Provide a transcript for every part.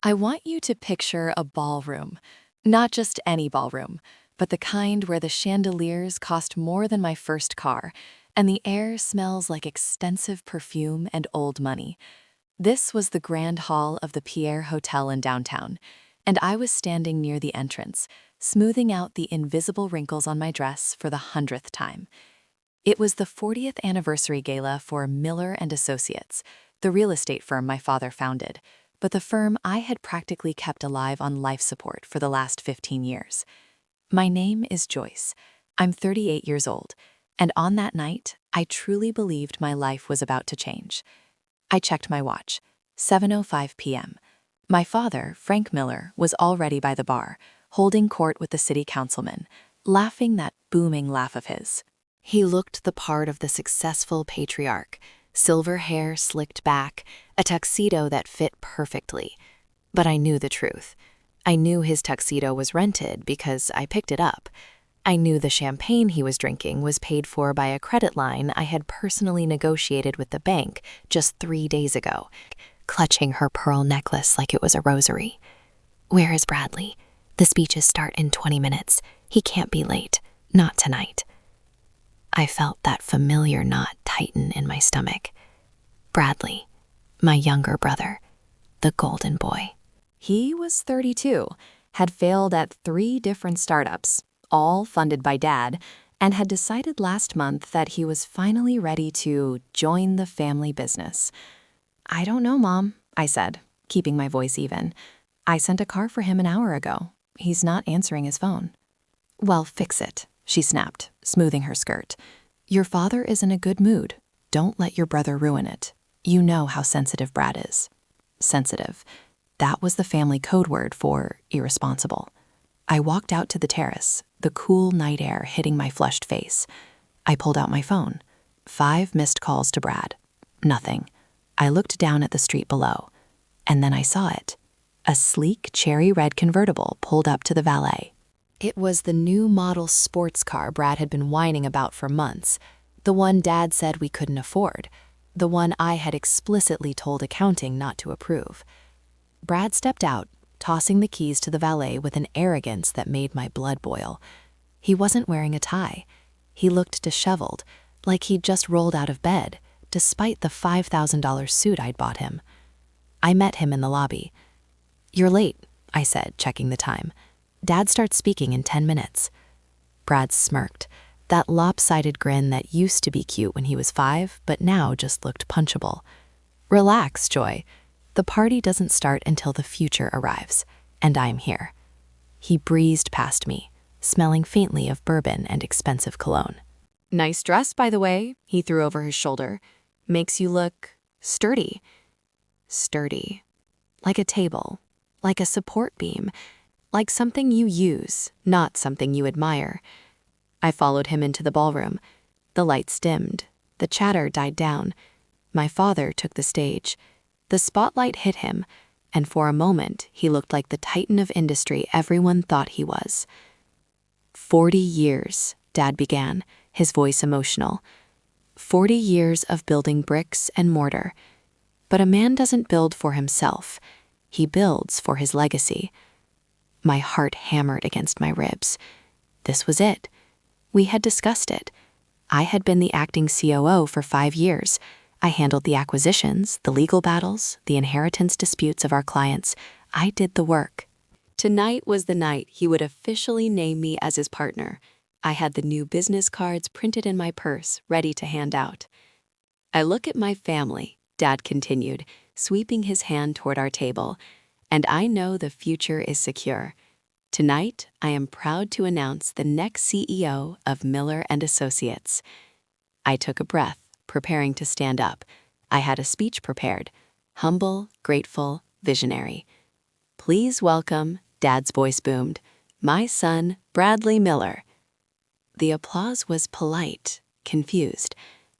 I want you to picture a ballroom. Not just any ballroom, but the kind where the chandeliers cost more than my first car, and the air smells like expensive perfume and old money. This was the grand hall of the Pierre Hotel in downtown, and I was standing near the entrance, smoothing out the invisible wrinkles on my dress for the 100th time. It was the 40th anniversary gala for Miller and Associates, the real estate firm my father founded, but the firm I had practically kept alive on life support for the last 15 years. My name is Joyce. I'm 38 years old, and on that night, I truly believed my life was about to change. I checked my watch. 7:05 p.m. My father, Frank Miller, was already by the bar, holding court with the city councilman, laughing that booming laugh of his. He looked the part of the successful patriarch, silver hair slicked back, a tuxedo that fit perfectly. But I knew the truth. I knew his tuxedo was rented because I picked it up. I knew the champagne he was drinking was paid for by a credit line I had personally negotiated with the bank just 3 days ago, clutching her pearl necklace like it was a rosary. "Where is Bradley? The speeches start in 20 minutes. He can't be late. Not tonight." I felt that familiar knot tighten in my stomach. Bradley, my younger brother, the golden boy. He was 32, had failed at 3 different startups, all funded by Dad, and had decided last month that he was finally ready to join the family business. "I don't know, Mom," I said, keeping my voice even. "I sent a car for him an hour ago. He's not answering his phone." "Well, fix it," she snapped, smoothing her skirt. "Your father is in a good mood. Don't let your brother ruin it. You know how sensitive Brad is." Sensitive. That was the family code word for irresponsible. I walked out to the terrace, the cool night air hitting my flushed face. I pulled out my phone. 5 missed calls to Brad. Nothing. I looked down at the street below, and then I saw it. A sleek cherry red convertible pulled up to the valet. It was the new model sports car Brad had been whining about for months, the one Dad said we couldn't afford, the one I had explicitly told accounting not to approve. Brad stepped out, tossing the keys to the valet with an arrogance that made my blood boil. He wasn't wearing a tie. He looked disheveled, like he'd just rolled out of bed, despite the $5,000 suit I'd bought him. I met him in the lobby. "You're late," I said, checking the time. "Dad starts speaking in 10 minutes. Brad smirked, that lopsided grin that used to be cute when he was 5, but now just looked punchable. "Relax, Joy. The party doesn't start until the future arrives, and I'm here." He breezed past me, smelling faintly of bourbon and expensive cologne. "Nice dress, by the way," he threw over his shoulder. "Makes you look sturdy." Sturdy. Like a table, like a support beam, like something you use, not something you admire. I followed him into the ballroom. The lights dimmed. The chatter died down. My father took the stage. The spotlight hit him, and for a moment he looked like the titan of industry everyone thought he was. 40 years, Dad began, his voice emotional. 40 years of building bricks and mortar. But a man doesn't build for himself. He builds for his legacy. My heart hammered against my ribs. This was it. We had discussed it. I had been the acting COO for 5 years. I handled the acquisitions, the legal battles, the inheritance disputes of our clients. I did the work. Tonight was the night he would officially name me as his partner. I had the new business cards printed in my purse, ready to hand out. "I look at my family," Dad continued, sweeping his hand toward our table, "and I know the future is secure. Tonight, I am proud to announce the next CEO of Miller and Associates." I took a breath, preparing to stand up. I had a speech prepared. Humble, grateful, visionary. "Please welcome," Dad's voice boomed, "my son, Bradley Miller." The applause was polite, confused,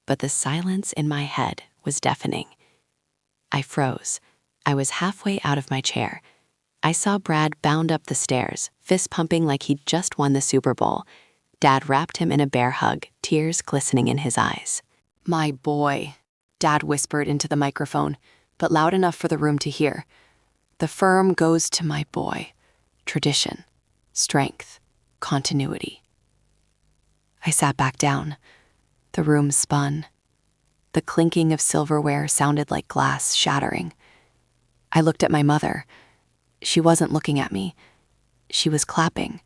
but the silence in my head was deafening. I froze. I was halfway out of my chair. I saw Brad bound up the stairs, fist pumping like he'd just won the Super Bowl. Dad wrapped him in a bear hug, tears glistening in his eyes. "My boy," Dad whispered into the microphone, but loud enough for the room to hear. The firm goes to my boy. Tradition, strength, continuity. I sat back down. The room spun. The clinking of silverware sounded like glass shattering. I looked at my mother. She wasn't looking at me. She was clapping,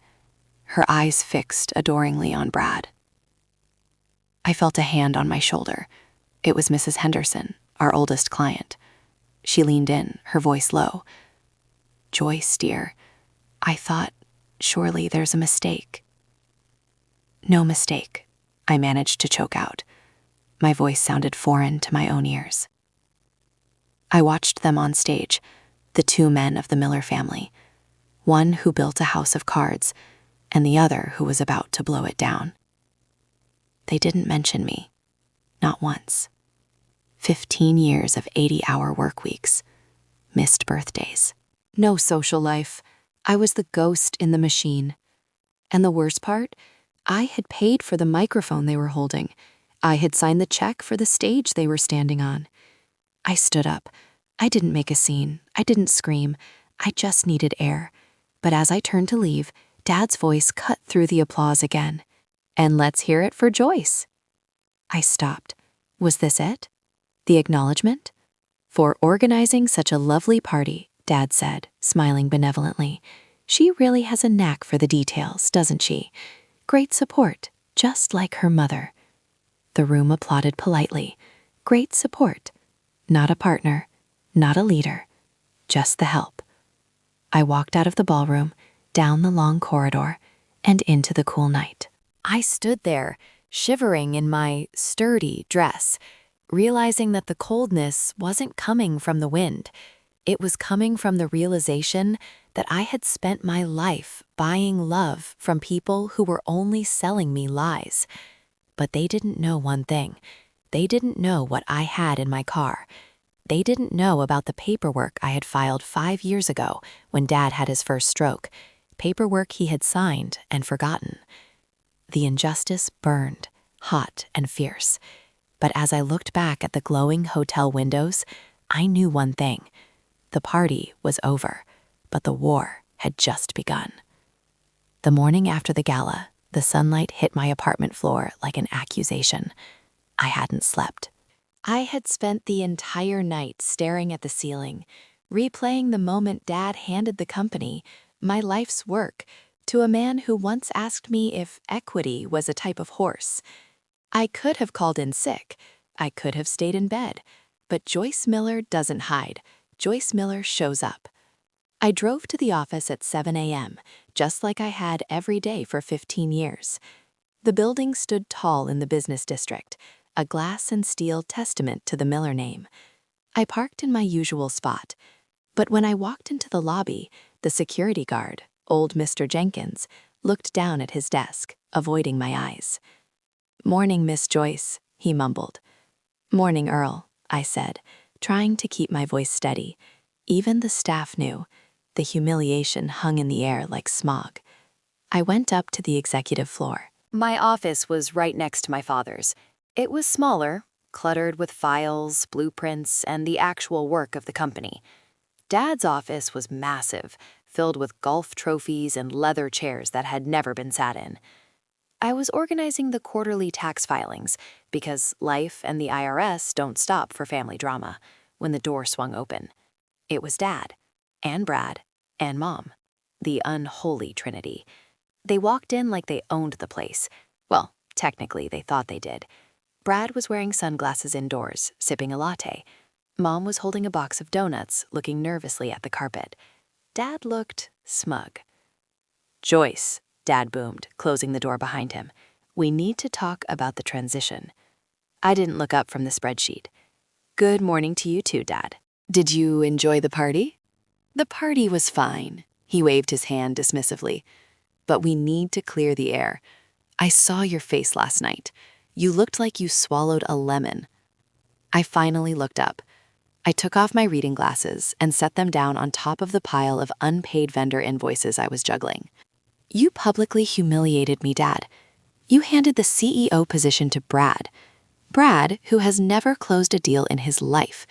her eyes fixed adoringly on Brad. I felt a hand on my shoulder. It was Mrs. Henderson, our oldest client. She leaned in, her voice low. "Joyce, dear, I thought, surely there's a mistake." "No mistake," I managed to choke out. My voice sounded foreign to my own ears. I watched them on stage, the two men of the Miller family, one who built a house of cards, and the other who was about to blow it down. They didn't mention me, not once. 15 years of 80-hour work weeks, missed birthdays. No social life. I was the ghost in the machine. And the worst part, I had paid for the microphone they were holding. I had signed the check for the stage they were standing on. I stood up. I didn't make a scene. I didn't scream. I just needed air. But as I turned to leave, Dad's voice cut through the applause again. "And let's hear it for Joyce." I stopped. Was this it? The acknowledgement? "For organizing such a lovely party," Dad said, smiling benevolently. "She really has a knack for the details, doesn't she? Great support, just like her mother." The room applauded politely. Great support. Not a partner, not a leader, just the help. I walked out of the ballroom, down the long corridor, and into the cool night. I stood there, shivering in my sturdy dress, realizing that the coldness wasn't coming from the wind. It was coming from the realization that I had spent my life buying love from people who were only selling me lies. But they didn't know one thing. They didn't know what I had in my car. They didn't know about the paperwork I had filed 5 years ago when Dad had his first stroke, paperwork he had signed and forgotten. The injustice burned, hot and fierce. But as I looked back at the glowing hotel windows, I knew one thing. The party was over, but the war had just begun. The morning after the gala, the sunlight hit my apartment floor like an accusation. I hadn't slept. I had spent the entire night staring at the ceiling, replaying the moment Dad handed the company, my life's work, to a man who once asked me if equity was a type of horse. I could have called in sick. I could have stayed in bed. But Joyce Miller doesn't hide. Joyce Miller shows up. I drove to the office at 7 a.m., just like I had every day for 15 years. The building stood tall in the business district, a glass and steel testament to the Miller name. I parked in my usual spot, but when I walked into the lobby, the security guard, old Mr. Jenkins, looked down at his desk, avoiding my eyes. "Morning, Miss Joyce," he mumbled. "Morning, Earl," I said, trying to keep my voice steady. Even the staff knew. The humiliation hung in the air like smog. I went up to the executive floor. My office was right next to my father's. It was smaller, cluttered with files, blueprints, and the actual work of the company. Dad's office was massive, filled with golf trophies and leather chairs that had never been sat in. I was organizing the quarterly tax filings because life and the IRS don't stop for family drama when the door swung open. It was Dad, and Brad, and Mom, the unholy trinity. They walked in like they owned the place. Well, technically they thought they did. Brad was wearing sunglasses indoors, sipping a latte. Mom was holding a box of donuts, looking nervously at the carpet. Dad looked smug. "Joyce," Dad boomed, closing the door behind him. "We need to talk about the transition." I didn't look up from the spreadsheet. "Good morning to you too, Dad. Did you enjoy the party?" "The party was fine," he waved his hand dismissively. "But we need to clear the air. I saw your face last night. You looked like you swallowed a lemon." I finally looked up. I took off my reading glasses and set them down on top of the pile of unpaid vendor invoices I was juggling. "You publicly humiliated me, Dad. You handed the CEO position to Brad. Brad, who has never closed a deal in his life.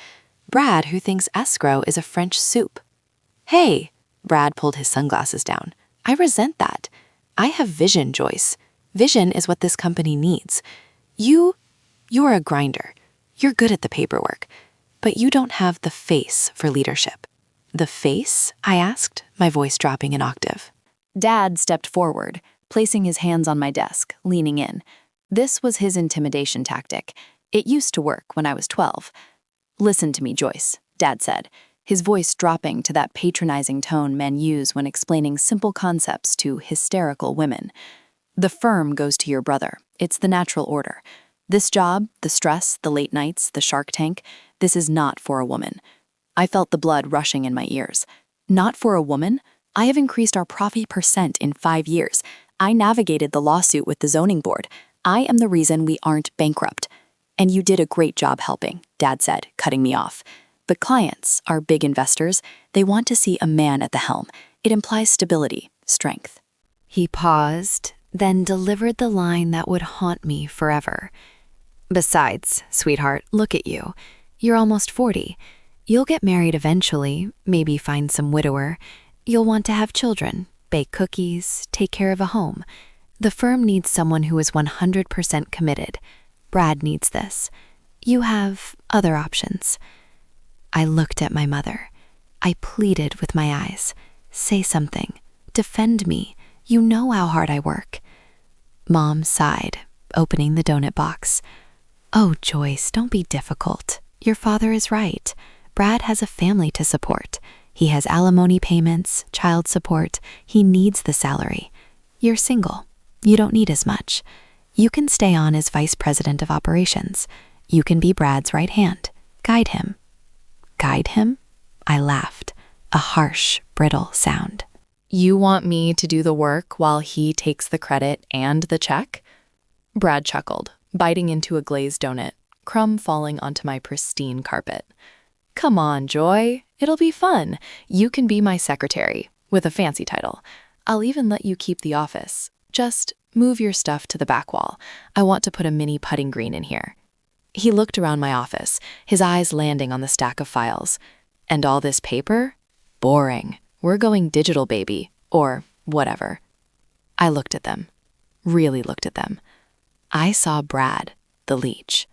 Brad, who thinks escrow is a French soup." Hey, Brad pulled his sunglasses down. I resent that. I have vision, Joyce. Vision is what this company needs. You're a grinder. You're good at the paperwork, but you don't have the face for leadership. The face? I asked, my voice dropping an octave. Dad stepped forward, placing his hands on my desk, leaning in. This was his intimidation tactic. It used to work when I was 12. "Listen to me, Joyce," Dad said, his voice dropping to that patronizing tone men use when explaining simple concepts to hysterical women. "The firm goes to your brother. It's the natural order. This job, the stress, the late nights, the Shark Tank, this is not for a woman." I felt the blood rushing in my ears. Not for a woman? I have increased our profit % in 5 years. I navigated the lawsuit with the zoning board. I am the reason we aren't bankrupt. "And you did a great job helping," Dad said, cutting me off. "But clients, our big investors, they want to see a man at the helm. It implies stability, strength." He paused, then delivered the line that would haunt me forever. "Besides, sweetheart, look at you. You're almost 40. You'll get married eventually, maybe find some widower. You'll want to have children, bake cookies, take care of a home. The firm needs someone who is 100% committed. Brad needs this. You have other options." I looked at my mother. I pleaded with my eyes. "Say something. Defend me. You know how hard I work." Mom sighed, opening the donut box. "Oh, Joyce, don't be difficult. Your father is right. Brad has a family to support. He has alimony payments, child support. He needs the salary. You're single. You don't need as much. You can stay on as vice president of operations. You can be Brad's right hand. Guide him." "Guide him?" I laughed, a harsh, brittle sound. "You want me to do the work while he takes the credit and the check?" Brad chuckled, biting into a glazed donut, crumb falling onto my pristine carpet. "Come on, Joy. It'll be fun. You can be my secretary, with a fancy title. I'll even let you keep the office. Just move your stuff to the back wall. I want to put a mini putting green in here." He looked around my office, his eyes landing on the stack of files. "And all this paper? Boring. We're going digital, baby. Or whatever." I looked at them. Really looked at them. I saw Brad, the leech.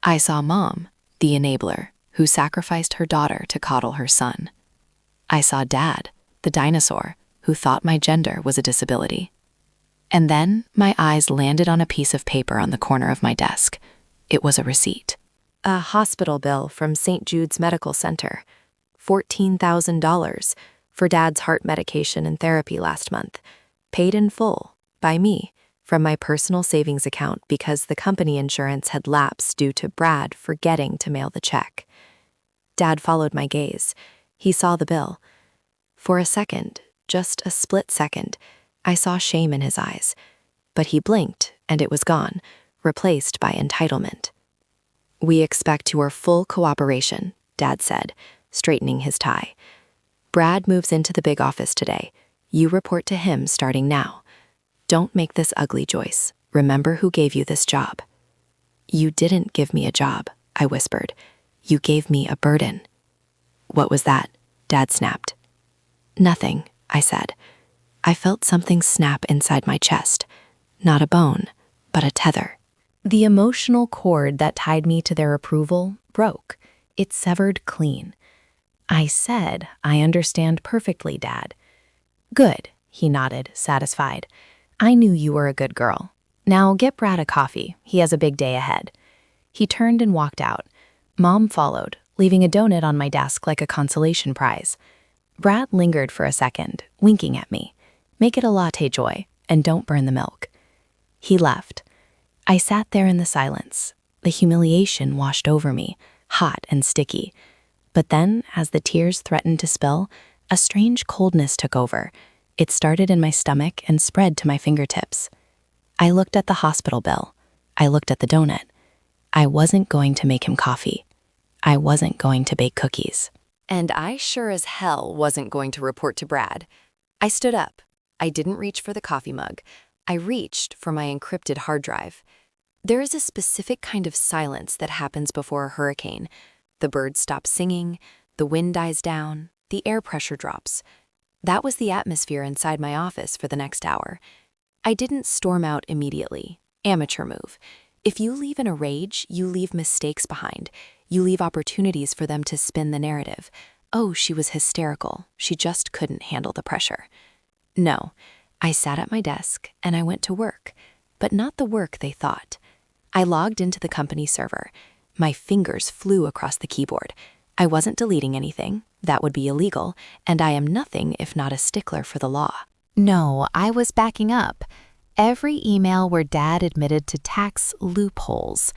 I saw Mom, the enabler, who sacrificed her daughter to coddle her son. I saw Dad, the dinosaur, who thought my gender was a disability. And then my eyes landed on a piece of paper on the corner of my desk. It was a receipt. A hospital bill from St. Jude's Medical Center. $14,000 for Dad's heart medication and therapy last month. Paid in full, by me, from my personal savings account because the company insurance had lapsed due to Brad forgetting to mail the check. Dad followed my gaze. He saw the bill. For a second, just a split second, I saw shame in his eyes. But he blinked, and it was gone, replaced by entitlement. "We expect your full cooperation," Dad said, straightening his tie. "Brad moves into the big office today. You report to him starting now. Don't make this ugly, Joyce. Remember who gave you this job." "You didn't give me a job," I whispered. "You gave me a burden." "What was that?" Dad snapped. "Nothing," I said. I felt something snap inside my chest. Not a bone, but a tether. The emotional cord that tied me to their approval broke. It severed clean. I said, "I understand perfectly, Dad." "Good," he nodded, satisfied. "I knew you were a good girl. Now get Brad a coffee. He has a big day ahead." He turned and walked out. Mom followed, leaving a donut on my desk like a consolation prize. Brad lingered for a second, winking at me. "Make it a latte, Joy, and don't burn the milk." He left. I sat there in the silence. The humiliation washed over me, hot and sticky. But then, as the tears threatened to spill, a strange coldness took over. It started in my stomach and spread to my fingertips. I looked at the hospital bill. I looked at the donut. I wasn't going to make him coffee. I wasn't going to bake cookies. And I sure as hell wasn't going to report to Brad. I stood up. I didn't reach for the coffee mug. I reached for my encrypted hard drive. There is a specific kind of silence that happens before a hurricane. The birds stop singing, the wind dies down, the air pressure drops. That was the atmosphere inside my office for the next hour. I didn't storm out immediately. Amateur move. If you leave in a rage, you leave mistakes behind. You leave opportunities for them to spin the narrative. Oh, she was hysterical. She just couldn't handle the pressure. No, I sat at my desk and I went to work, but not the work they thought. I logged into the company server. My fingers flew across the keyboard. I wasn't deleting anything. That would be illegal, and I am nothing if not a stickler for the law. No, I was backing up. Every email where Dad admitted to tax loopholes.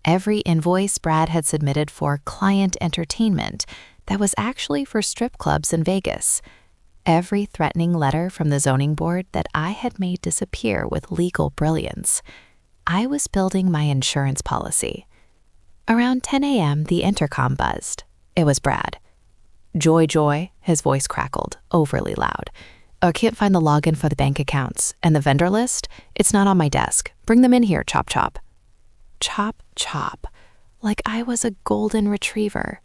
Every invoice Brad had submitted for client entertainment that was actually for strip clubs in Vegas. Every threatening letter from the zoning board that I had made disappear with legal brilliance. I was building my insurance policy. Around 10 a.m., the intercom buzzed. It was Brad. Joy, Joy, his voice crackled, overly loud. I can't find the login for the bank accounts. And the vendor list? It's not on my desk. Bring them in here, chop chop. Chop chop. Like I was a golden retriever.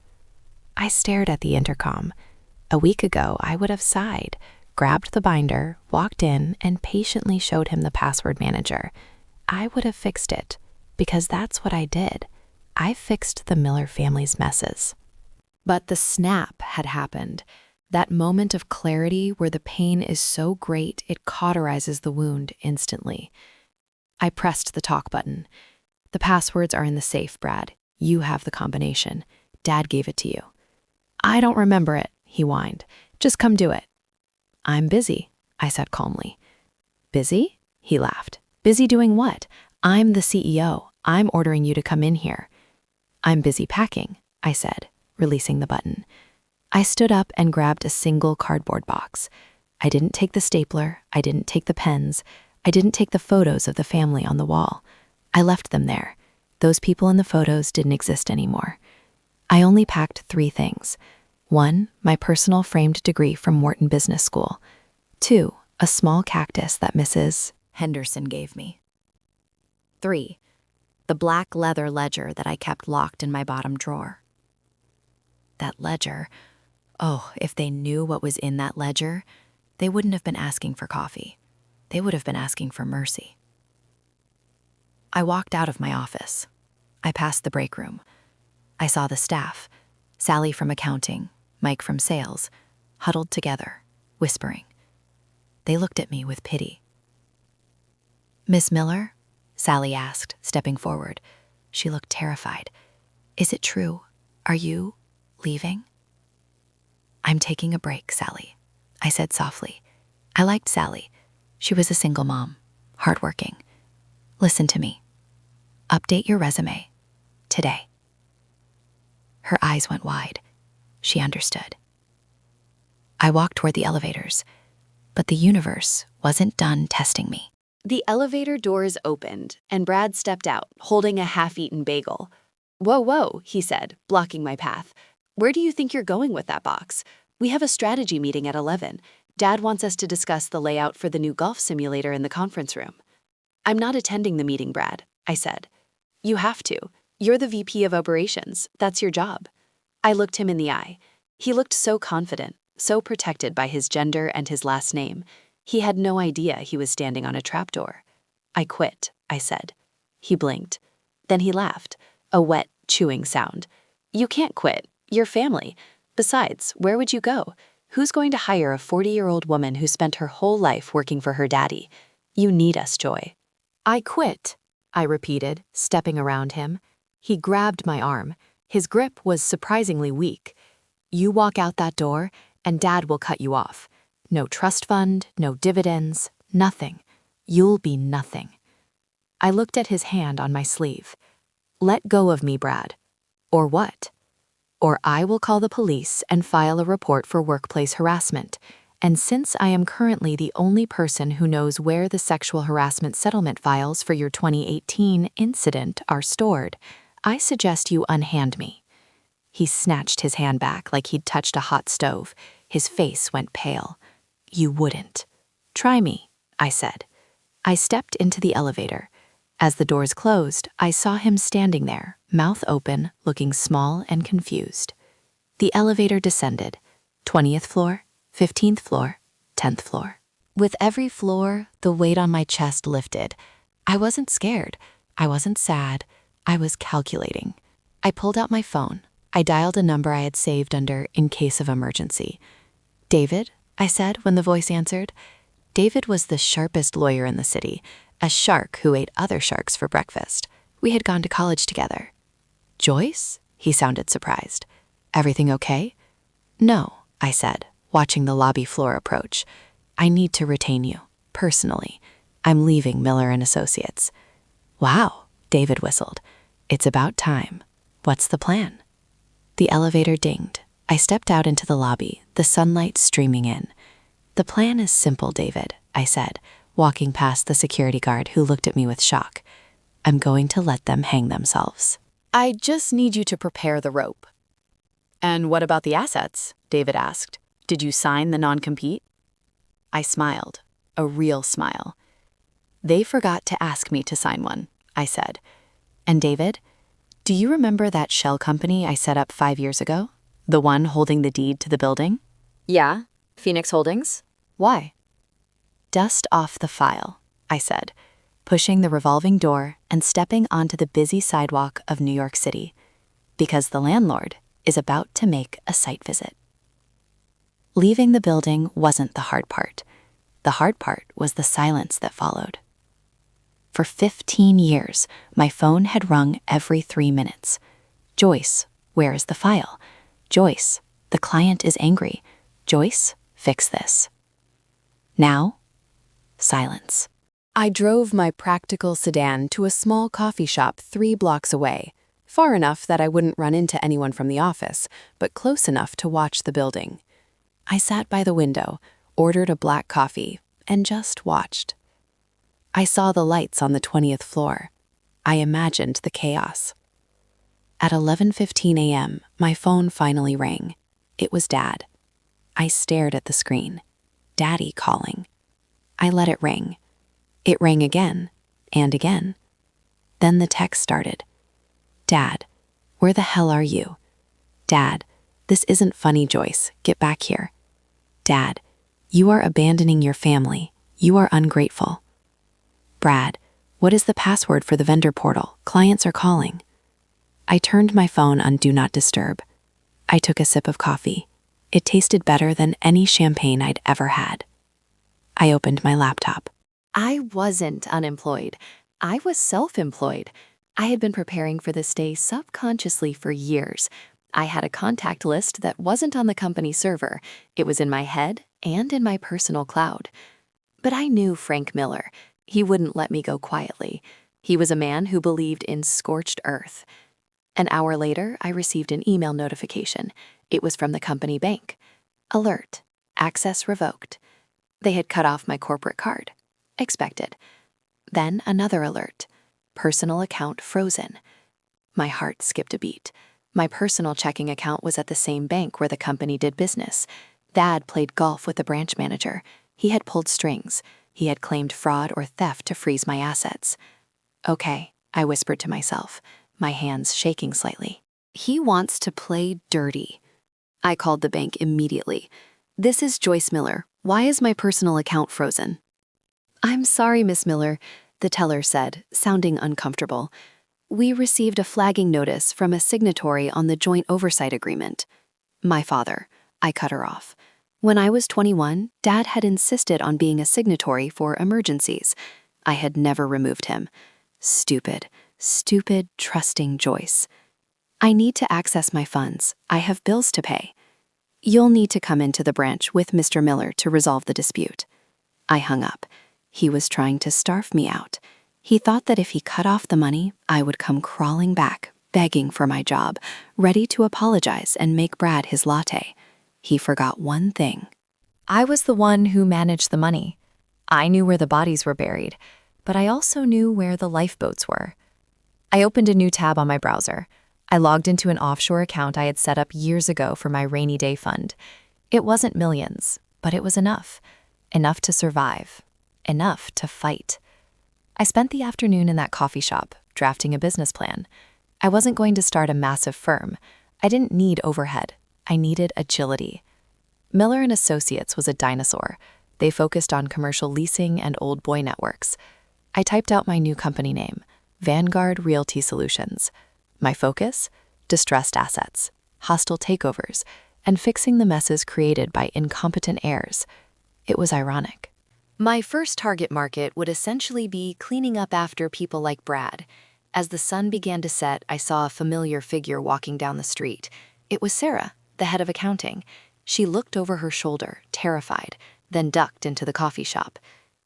I stared at the intercom. A week ago, I would have sighed, grabbed the binder, walked in, and patiently showed him the password manager. I would have fixed it, because that's what I did. I fixed the Miller family's messes. But the snap had happened. That moment of clarity where the pain is so great it cauterizes the wound instantly. I pressed the talk button. The passwords are in the safe, Brad. You have the combination. Dad gave it to you. I don't remember it, he whined. Just come do it. I'm busy, I said calmly. Busy? He laughed. Busy doing what? I'm the CEO. I'm ordering you to come in here. I'm busy packing, I said, releasing the button. I stood up and grabbed a single cardboard box. I didn't take the stapler. I didn't take the pens. I didn't take the photos of the family on the wall. I left them there. Those people in the photos didn't exist anymore. I only packed 3 things. 1, my personal framed degree from Wharton Business School. 2, a small cactus that Mrs. Henderson gave me. 3, the black leather ledger that I kept locked in my bottom drawer. That ledger. Oh, if they knew what was in that ledger, they wouldn't have been asking for coffee. They would have been asking for mercy. I walked out of my office. I passed the break room. I saw the staff, Sally from accounting, Mike from sales, huddled together, whispering. They looked at me with pity. Miss Miller? Sally asked, stepping forward. She looked terrified. Is it true? Are you leaving? I'm taking a break, Sally, I said softly. I liked Sally. She was a single mom, hardworking. Listen to me. Update your resume. Today. Her eyes went wide. She understood. I walked toward the elevators, but the universe wasn't done testing me. The elevator doors opened, and Brad stepped out, holding a half-eaten bagel. Whoa, whoa, he said, blocking my path. Where do you think you're going with that box? We have a strategy meeting at 11. Dad wants us to discuss the layout for the new golf simulator in the conference room. I'm not attending the meeting, Brad, I said. You have to. You're the VP of operations. That's your job. I looked him in the eye. He looked so confident, so protected by his gender and his last name. He had no idea he was standing on a trapdoor. I quit, I said. He blinked. Then he laughed, a wet, chewing sound. You can't quit. You're family. Besides, where would you go? Who's going to hire a 40-year-old woman who spent her whole life working for her daddy? You need us, Joy. I quit, I repeated, stepping around him. He grabbed my arm. His grip was surprisingly weak. You walk out that door, and Dad will cut you off. No trust fund, no dividends, nothing. You'll be nothing. I looked at his hand on my sleeve. Let go of me, Brad. Or what? Or I will call the police and file a report for workplace harassment. And since I am currently the only person who knows where the sexual harassment settlement files for your 2018 incident are stored, I suggest you unhand me. He snatched his hand back like he'd touched a hot stove. His face went pale. You wouldn't. Try me, I said. I stepped into the elevator. As the doors closed, I saw him standing there, mouth open, looking small and confused. The elevator descended. 20th floor, 15th floor, 10th floor. With every floor, the weight on my chest lifted. I wasn't scared. I wasn't sad. I was calculating. I pulled out my phone. I dialed a number I had saved under "in case of emergency." "David," I said when the voice answered. David was the sharpest lawyer in the city, a shark who ate other sharks for breakfast. We had gone to college together. "Joyce?" He sounded surprised. "Everything okay?" "No," I said, watching the lobby floor approach. "I need to retain you, personally. I'm leaving Miller and Associates." "Wow," David whistled. "It's about time. What's the plan?" The elevator dinged. I stepped out into the lobby, the sunlight streaming in. "The plan is simple, David," I said, walking past the security guard who looked at me with shock. "I'm going to let them hang themselves. I just need you to prepare the rope." "And what about the assets?" David asked. "Did you sign the non-compete?" I smiled, a real smile. "They forgot to ask me to sign one," I said. "And David, do you remember that shell company I set up 5 years ago? The one holding the deed to the building?" Yeah, Phoenix Holdings. Why? "Dust off the file," I said, pushing the revolving door and stepping onto the busy sidewalk of New York City, because the landlord is about to make a site visit. Leaving the building wasn't the hard part. The hard part was the silence that followed. For 15 years, my phone had rung every 3 minutes. "Joyce, where is the file? Joyce, the client is angry. Joyce, fix this." Now, silence. I drove my practical sedan to a small coffee shop 3 blocks away, far enough that I wouldn't run into anyone from the office, but close enough to watch the building. I sat by the window, ordered a black coffee, and just watched. I saw the lights on the 20th floor. I imagined the chaos. At 11:15 a.m., my phone finally rang. It was Dad. I stared at the screen. Daddy calling. I let it ring. It rang again, and again. Then the text started. "Dad, where the hell are you? Dad, this isn't funny, Joyce. Get back here. Dad, you are abandoning your family. You are ungrateful. Brad, what is the password for the vendor portal? Clients are calling." I turned my phone on Do Not Disturb. I took a sip of coffee. It tasted better than any champagne I'd ever had. I opened my laptop. I wasn't unemployed. I was self-employed. I had been preparing for this day subconsciously for years. I had a contact list that wasn't on the company server. It was in my head and in my personal cloud. But I knew Frank Miller. He wouldn't let me go quietly. He was a man who believed in scorched earth. An hour later, I received an email notification. It was from the company bank. Alert. Access revoked. They had cut off my corporate card. Expected. Then another alert. Personal account frozen. My heart skipped a beat. My personal checking account was at the same bank where the company did business. Dad played golf with the branch manager. He had pulled strings. He had claimed fraud or theft to freeze my assets. "Okay," I whispered to myself, my hands shaking slightly. "He wants to play dirty." I called the bank immediately. "This is Joyce Miller. Why is my personal account frozen?" "I'm sorry, Miss Miller," the teller said, sounding uncomfortable. "We received a flagging notice from a signatory on the joint oversight agreement." "My father," I cut her off. "When I was 21, Dad had insisted on being a signatory for emergencies. I had never removed him. Stupid, trusting Joyce. I need to access my funds. I have bills to pay. You'll need to come into the branch with Mr. Miller to resolve the dispute." I hung up. He was trying to starve me out. He thought that if he cut off the money, I would come crawling back, begging for my job, ready to apologize and make Brad his latte. He forgot one thing. I was the one who managed the money. I knew where the bodies were buried, but I also knew where the lifeboats were. I opened a new tab on my browser. I logged into an offshore account I had set up years ago for my rainy day fund. It wasn't millions, but it was enough. Enough to survive. Enough to fight. I spent the afternoon in that coffee shop, drafting a business plan. I wasn't going to start a massive firm. I didn't need overhead. I needed agility. Miller and Associates was a dinosaur. They focused on commercial leasing and old boy networks. I typed out my new company name, Vanguard Realty Solutions. My focus? Distressed assets, hostile takeovers, and fixing the messes created by incompetent heirs. It was ironic. My first target market would essentially be cleaning up after people like Brad. As the sun began to set, I saw a familiar figure walking down the street. It was Sarah, the head of accounting. She looked over her shoulder, terrified, then ducked into the coffee shop.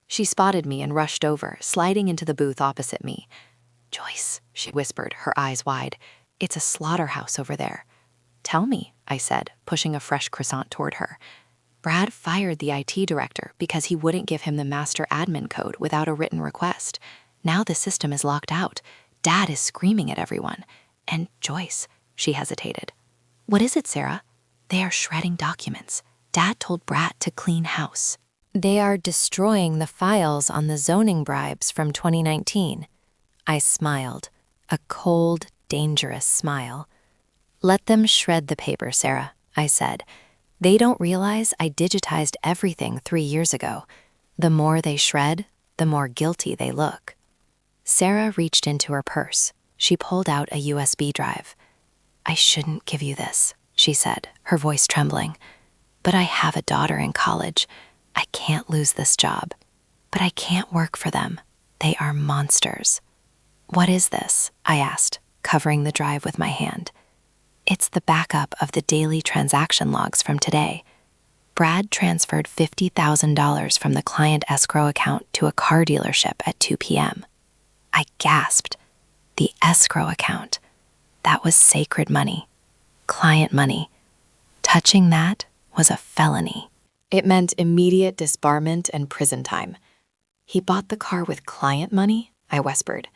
She spotted me and rushed over, sliding into the booth opposite me. "Joyce," she whispered, her eyes wide. "It's a slaughterhouse over there." "Tell me," I said, pushing a fresh croissant toward her. "Brad fired the IT director because he wouldn't give him the master admin code without a written request. Now the system is locked out. Dad is screaming at everyone. And Joyce," she hesitated. "What is it, Sarah?" "They are shredding documents. Dad told Brad to clean house." "They are destroying the files on the zoning bribes from 2019. I smiled, a cold, dangerous smile. "Let them shred the paper, Sarah," I said. "They don't realize I digitized everything 3 years ago. The more they shred, the more guilty they look." Sarah reached into her purse. She pulled out a USB drive. "I shouldn't give you this," she said, her voice trembling. "But I have a daughter in college. I can't lose this job. But I can't work for them. They are monsters." "What is this?" I asked, covering the drive with my hand. "It's the backup of the daily transaction logs from today. Brad transferred $50,000 from the client escrow account to a car dealership at 2 p.m. I gasped. The escrow account. That was sacred money. Client money. Touching that was a felony. It meant immediate disbarment and prison time. "He bought the car with client money?" I whispered.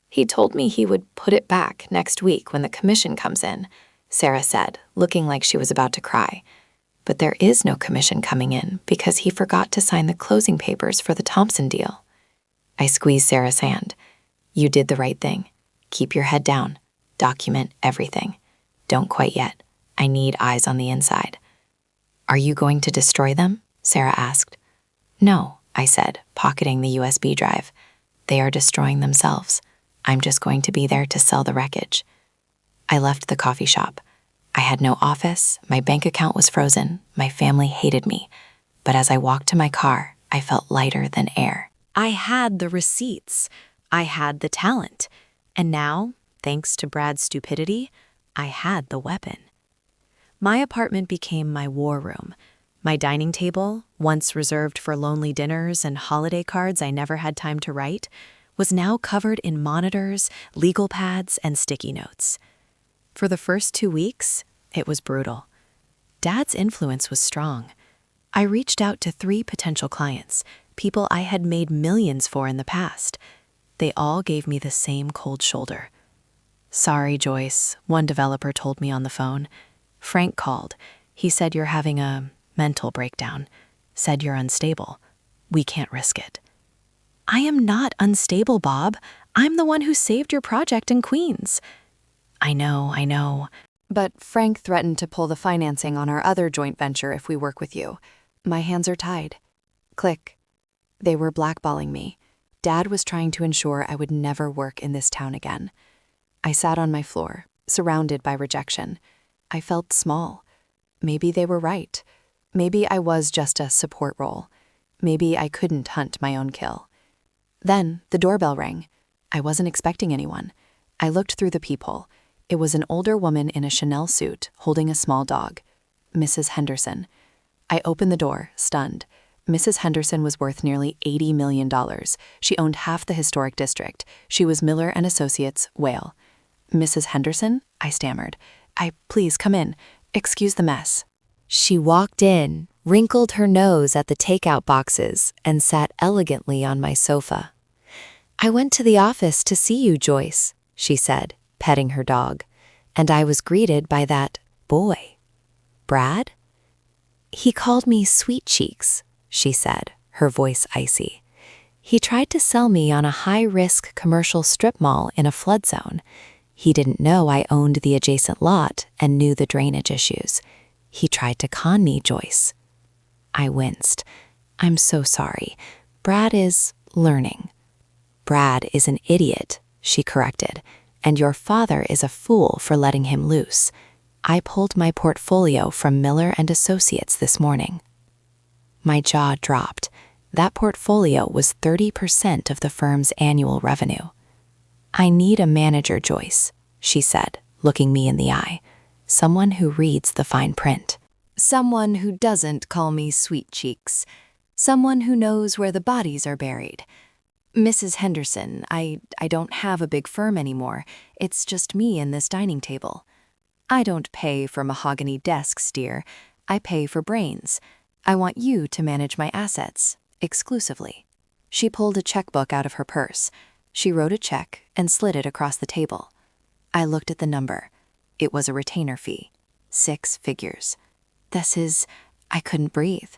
"He told me he would put it back next week when the commission comes in," Sarah said, looking like she was about to cry. "But there is no commission coming in because he forgot to sign the closing papers for the Thompson deal." I squeezed Sarah's hand. "You did the right thing. Keep your head down. Document everything. Don't quite yet. I need eyes on the inside." "Are you going to destroy them?" Sarah asked. "No," I said, pocketing the USB drive. "They are destroying themselves. I'm just going to be there to sell the wreckage." I left the coffee shop. I had no office, my bank account was frozen, my family hated me. But as I walked to my car, I felt lighter than air. I had the receipts. I had the talent. And now, thanks to Brad's stupidity, I had the weapon. My apartment became my war room. My dining table, once reserved for lonely dinners and holiday cards I never had time to write, was now covered in monitors, legal pads, and sticky notes. For the first 2 weeks, it was brutal. Dad's influence was strong. I reached out to 3 potential clients, people I had made millions for in the past. They all gave me the same cold shoulder. "Sorry, Joyce," one developer told me on the phone. "Frank called. He said you're having a mental breakdown. Said you're unstable. We can't risk it." "I am not unstable, Bob. I'm the one who saved your project in Queens." I know. But Frank threatened to pull the financing on our other joint venture if we work with you. My hands are tied." Click. They were blackballing me. Dad was trying to ensure I would never work in this town again. I sat on my floor, surrounded by rejection. I felt small. Maybe they were right. Maybe I was just a support role. Maybe I couldn't hunt my own kill. Then the doorbell rang. I wasn't expecting anyone. I looked through the peephole. It was an older woman in a Chanel suit holding a small dog. Mrs. Henderson. I opened the door, stunned. Mrs. Henderson was worth nearly $80 million. She owned half the historic district. She was Miller and Associates, Whale. "Mrs. Henderson?" I stammered. Please come in. Excuse the mess." She walked in, wrinkled her nose at the takeout boxes, and sat elegantly on my sofa. "I went to the office to see you, Joyce," she said, petting her dog, and I was greeted by that boy. "Brad?" "He called me Sweet Cheeks," she said, her voice icy. "He tried to sell me on a high-risk commercial strip mall in a flood zone. He didn't know I owned the adjacent lot and knew the drainage issues. He tried to con me, Joyce. I winced. I'm so sorry. Brad is learning. Brad is an idiot, she corrected, and your father is a fool for letting him loose. I pulled my portfolio from Miller and Associates this morning. My jaw dropped. That portfolio was 30% of the firm's annual revenue. I need a manager, Joyce, she said, looking me in the eye. Someone who reads the fine print. Someone who doesn't call me sweet cheeks. Someone who knows where the bodies are buried. Mrs. Henderson, I don't have a big firm anymore. It's just me and this dining table. I don't pay for mahogany desks, dear. I pay for brains. I want you to manage my assets, exclusively. She pulled a checkbook out of her purse. She wrote a check and slid it across the table. I looked at the number. It was a retainer fee. 6 figures. I couldn't breathe.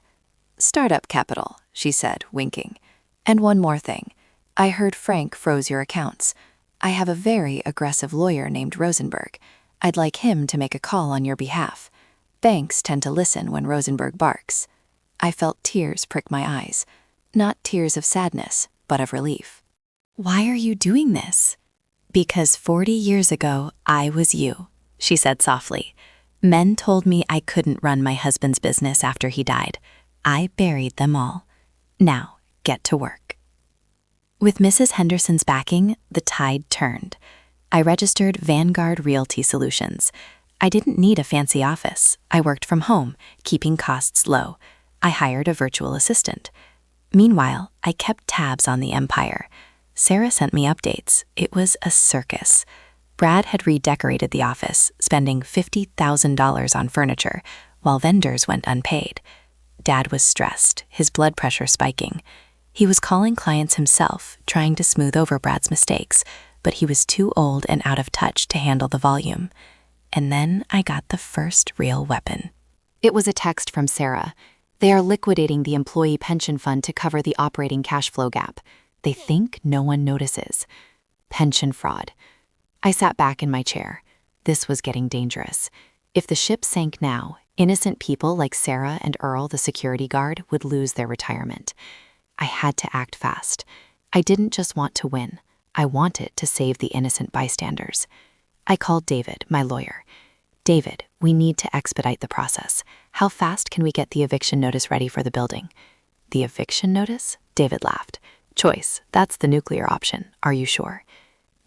Startup capital, she said, winking. And one more thing. I heard Frank froze your accounts. I have a very aggressive lawyer named Rosenberg. I'd like him to make a call on your behalf. Banks tend to listen when Rosenberg barks. I felt tears prick my eyes. Not tears of sadness, but of relief. Why are you doing this? Because 40 years ago, I was you, she said softly. Men told me I couldn't run my husband's business after he died. I buried them all. Now, get to work. With Mrs. Henderson's backing, the tide turned. I registered Vanguard Realty Solutions. I didn't need a fancy office. I worked from home, keeping costs low. I hired a virtual assistant. Meanwhile, I kept tabs on the empire. Sarah sent me updates. It was a circus. Brad had redecorated the office, spending $50,000 on furniture, while vendors went unpaid. Dad was stressed, his blood pressure spiking. He was calling clients himself, trying to smooth over Brad's mistakes, but he was too old and out of touch to handle the volume. And then I got the first real weapon. It was a text from Sarah. They are liquidating the employee pension fund to cover the operating cash flow gap. They think no one notices. Pension fraud. I sat back in my chair. This was getting dangerous. If the ship sank now, innocent people like Sarah and Earl, the security guard, would lose their retirement. I had to act fast. I didn't just want to win. I wanted to save the innocent bystanders. I called David, my lawyer. David, we need to expedite the process. How fast can we get the eviction notice ready for the building? The eviction notice? David laughed. Choice, that's the nuclear option. Are you sure?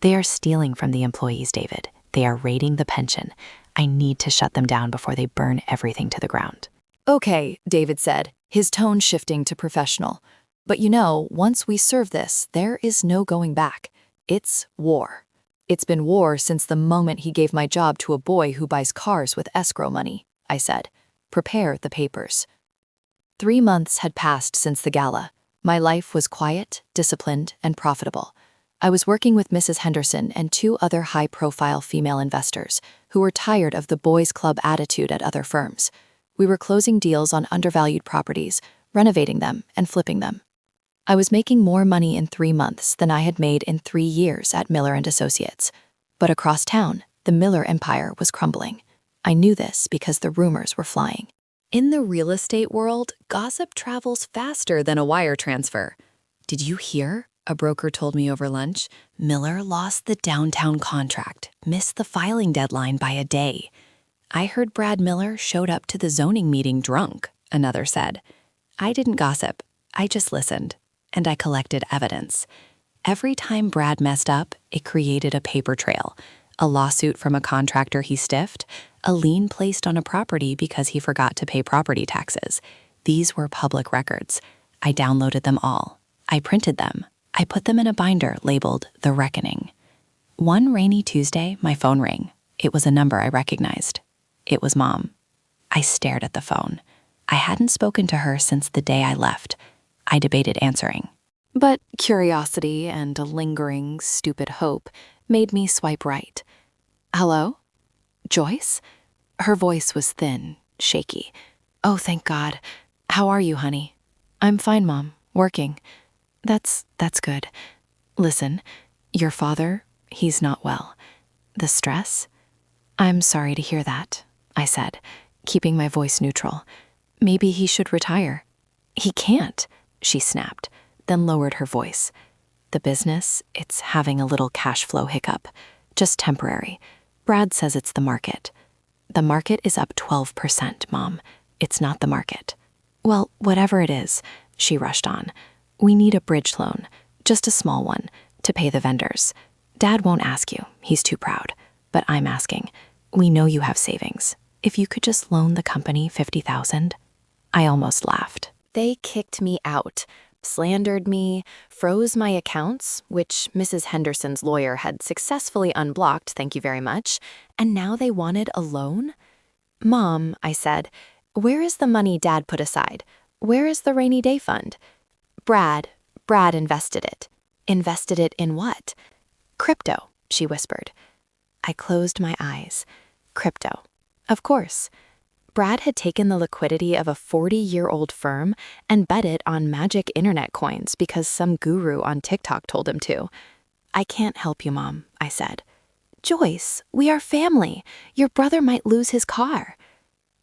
They are stealing from the employees, David. They are raiding the pension. I need to shut them down before they burn everything to the ground. Okay, David said, his tone shifting to professional. But once we serve this, there is no going back. It's war. It's been war since the moment he gave my job to a boy who buys cars with escrow money, I said. Prepare the papers. 3 months had passed since the gala. My life was quiet, disciplined, and profitable. I was working with Mrs. Henderson and 2 other high-profile female investors who were tired of the boys' club attitude at other firms. We were closing deals on undervalued properties, renovating them, and flipping them. I was making more money in 3 months than I had made in 3 years at Miller and Associates. But across town, the Miller empire was crumbling. I knew this because the rumors were flying. In the real estate world, gossip travels faster than a wire transfer. Did you hear? A broker told me over lunch. Miller lost the downtown contract, missed the filing deadline by a day. I heard Brad Miller showed up to the zoning meeting drunk, another said. I didn't gossip. I just listened. And I collected evidence. Every time Brad messed up, it created a paper trail. A lawsuit from a contractor he stiffed, a lien placed on a property because he forgot to pay property taxes. These were public records. I downloaded them all. I printed them. I put them in a binder labeled The Reckoning. One rainy Tuesday, my phone rang. It was a number I recognized. It was Mom. I stared at the phone. I hadn't spoken to her since the day I left. I debated answering. But curiosity and a lingering, stupid hope made me swipe right. Hello? Joyce? Her voice was thin, shaky. Oh, thank God. How are you, honey? I'm fine, Mom. Working. That's good. Listen, your father, he's not well. The stress? I'm sorry to hear that, I said. keeping my voice neutral. Maybe he should retire. He can't, she snapped, then lowered her voice. The business, it's having a little cash flow hiccup. Just temporary. Brad says it's the market. The market is up 12%, Mom. It's not the market. Well, whatever it is, she rushed on. We need a bridge loan, just a small one, to pay the vendors. Dad won't ask you, he's too proud. But I'm asking. We know you have savings. If you could just loan the company $50,000. I almost laughed. They kicked me out, slandered me, froze my accounts, which Mrs. Henderson's lawyer had successfully unblocked, thank you very much, and now they wanted a loan? Mom, I said, where is the money Dad put aside? Where is the rainy day fund? Brad invested it. Invested it in what? Crypto, she whispered. I closed my eyes. Crypto. Of course. Brad had taken the liquidity of a 40-year-old firm and bet it on magic internet coins because some guru on TikTok told him to. I can't help you, Mom, I said. Joyce, we are family. Your brother might lose his car.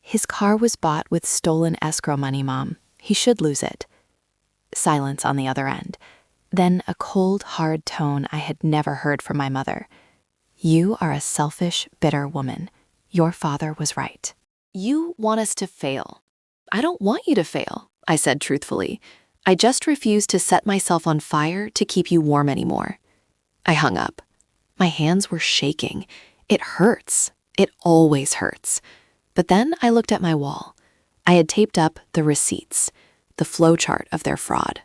His car was bought with stolen escrow money, Mom. He should lose it. Silence on the other end. Then a cold, hard tone I had never heard from my mother. You are a selfish, bitter woman. Your father was right. You want us to fail. I don't want you to fail, I said truthfully. I just refuse to set myself on fire to keep you warm anymore. I hung up. My hands were shaking. It hurts. It always hurts. But then I looked at my wall. I had taped up the receipts, the flowchart of their fraud.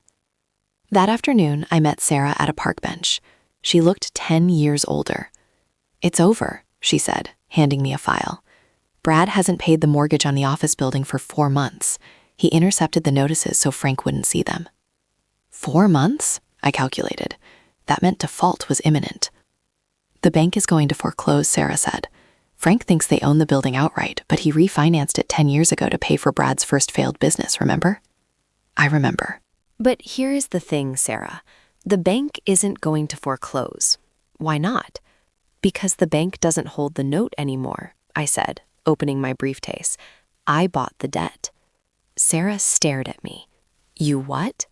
That afternoon, I met Sarah at a park bench. She looked 10 years older. It's over, she said, handing me a file. Brad hasn't paid the mortgage on the office building for 4 months. He intercepted the notices so Frank wouldn't see them. 4 months? I calculated. That meant default was imminent. The bank is going to foreclose, Sarah said. Frank thinks they own the building outright, but he refinanced it 10 years ago to pay for Brad's first failed business, remember? I remember. But here is the thing, Sarah. The bank isn't going to foreclose. Why not? Because the bank doesn't hold the note anymore, I said, opening my briefcase. I bought the debt. Sarah stared at me. You what?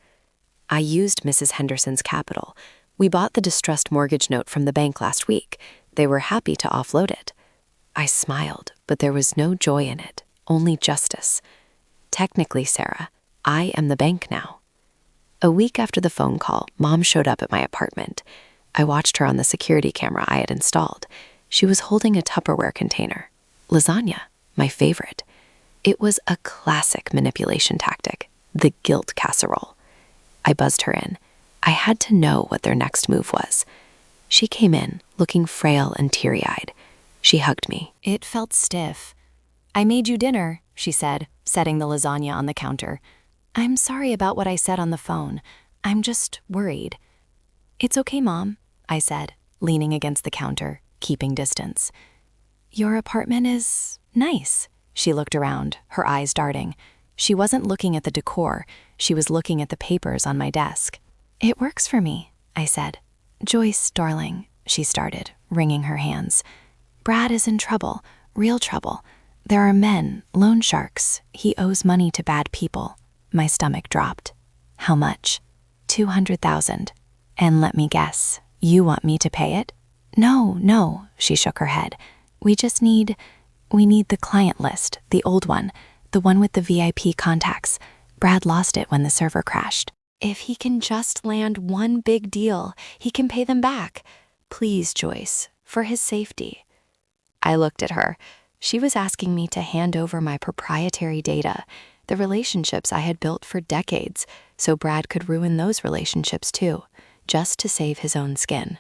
I used Mrs. Henderson's capital. We bought the distressed mortgage note from the bank last week. They were happy to offload it. I smiled, but there was no joy in it, only justice. Technically, Sarah, I am the bank now. A week after the phone call, Mom showed up at my apartment. I watched her on the security camera I had installed. She was holding a Tupperware container. Lasagna, my favorite. It was a classic manipulation tactic, the guilt casserole. I buzzed her in. I had to know what their next move was. She came in, looking frail and teary-eyed. She hugged me. It felt stiff. I made you dinner, she said, setting the lasagna on the counter. I'm sorry about what I said on the phone. I'm just worried. It's okay, Mom, I said, leaning against the counter, keeping distance. Your apartment is nice. She looked around, her eyes darting. She wasn't looking at the decor. She was looking at the papers on my desk. It works for me, I said. Joyce, darling, she started, wringing her hands. Brad is in trouble, real trouble. There are men, loan sharks. He owes money to bad people. My stomach dropped. How much? 200,000. And let me guess, you want me to pay it? No, she shook her head. We need the client list, the old one, the one with the VIP contacts. Brad lost it when the server crashed. If he can just land one big deal, he can pay them back. Please, Joyce, for his safety. I looked at her. She was asking me to hand over my proprietary data, the relationships I had built for decades, so Brad could ruin those relationships too, just to save his own skin.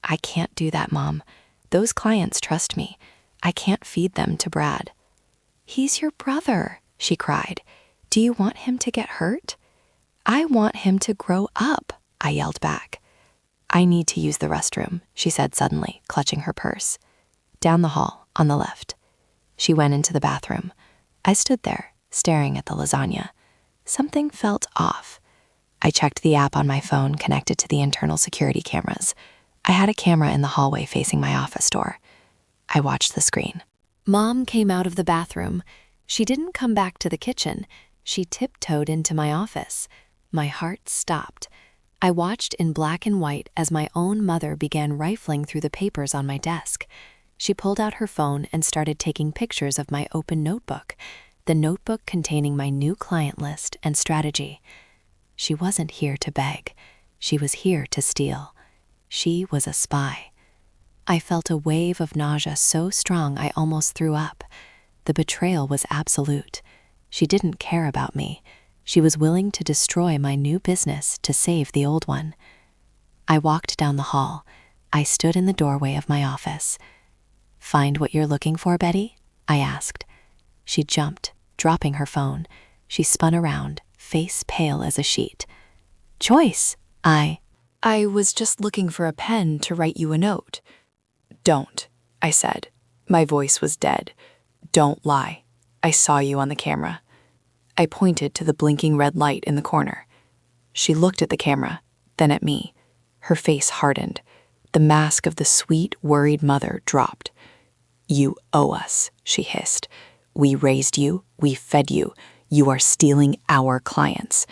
I can't do that, Mom. Those clients trust me. I can't feed them to Brad. He's your brother, she cried. Do you want him to get hurt? I want him to grow up, I yelled back. I need to use the restroom, she said suddenly, clutching her purse. Down the hall, on the left. She went into the bathroom. I stood there, staring at the lasagna. Something felt off. I checked the app on my phone connected to the internal security cameras. I had a camera in the hallway facing my office door. I watched the screen. Mom came out of the bathroom. She didn't come back to the kitchen. She tiptoed into my office. My heart stopped. I watched in black and white as my own mother began rifling through the papers on my desk. She pulled out her phone and started taking pictures of my open notebook, the notebook containing my new client list and strategy. She wasn't here to beg. She was here to steal. She was a spy. I felt a wave of nausea so strong I almost threw up. The betrayal was absolute. She didn't care about me. She was willing to destroy my new business to save the old one. I walked down the hall. I stood in the doorway of my office. "Find what you're looking for, Betty?" I asked. She jumped, dropping her phone. She spun around, face pale as a sheet. "Joyce, I was just looking for a pen to write you a note." "Don't," I said. My voice was dead. "Don't lie. I saw you on the camera." I pointed to the blinking red light in the corner. She looked at the camera, then at me. Her face hardened. The mask of the sweet, worried mother dropped. "You owe us," she hissed. "We raised you. We fed you. You are stealing our clients."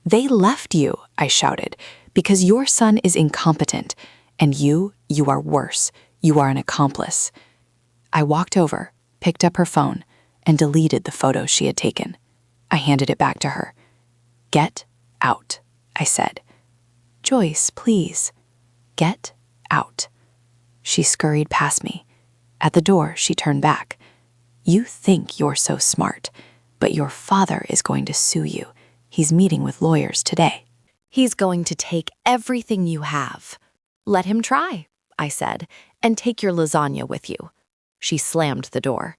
"They left you," I shouted, "because your son is incompetent. And you are worse. You are an accomplice." I walked over, picked up her phone, and deleted the photos she had taken. I handed it back to her. "Get out," I said. "Joyce, please. Get out." She scurried past me. At the door, she turned back. "You think you're so smart, but your father is going to sue you. He's meeting with lawyers today." "He's going to take everything you have." "Let him try," I said, "and take your lasagna with you." She slammed the door.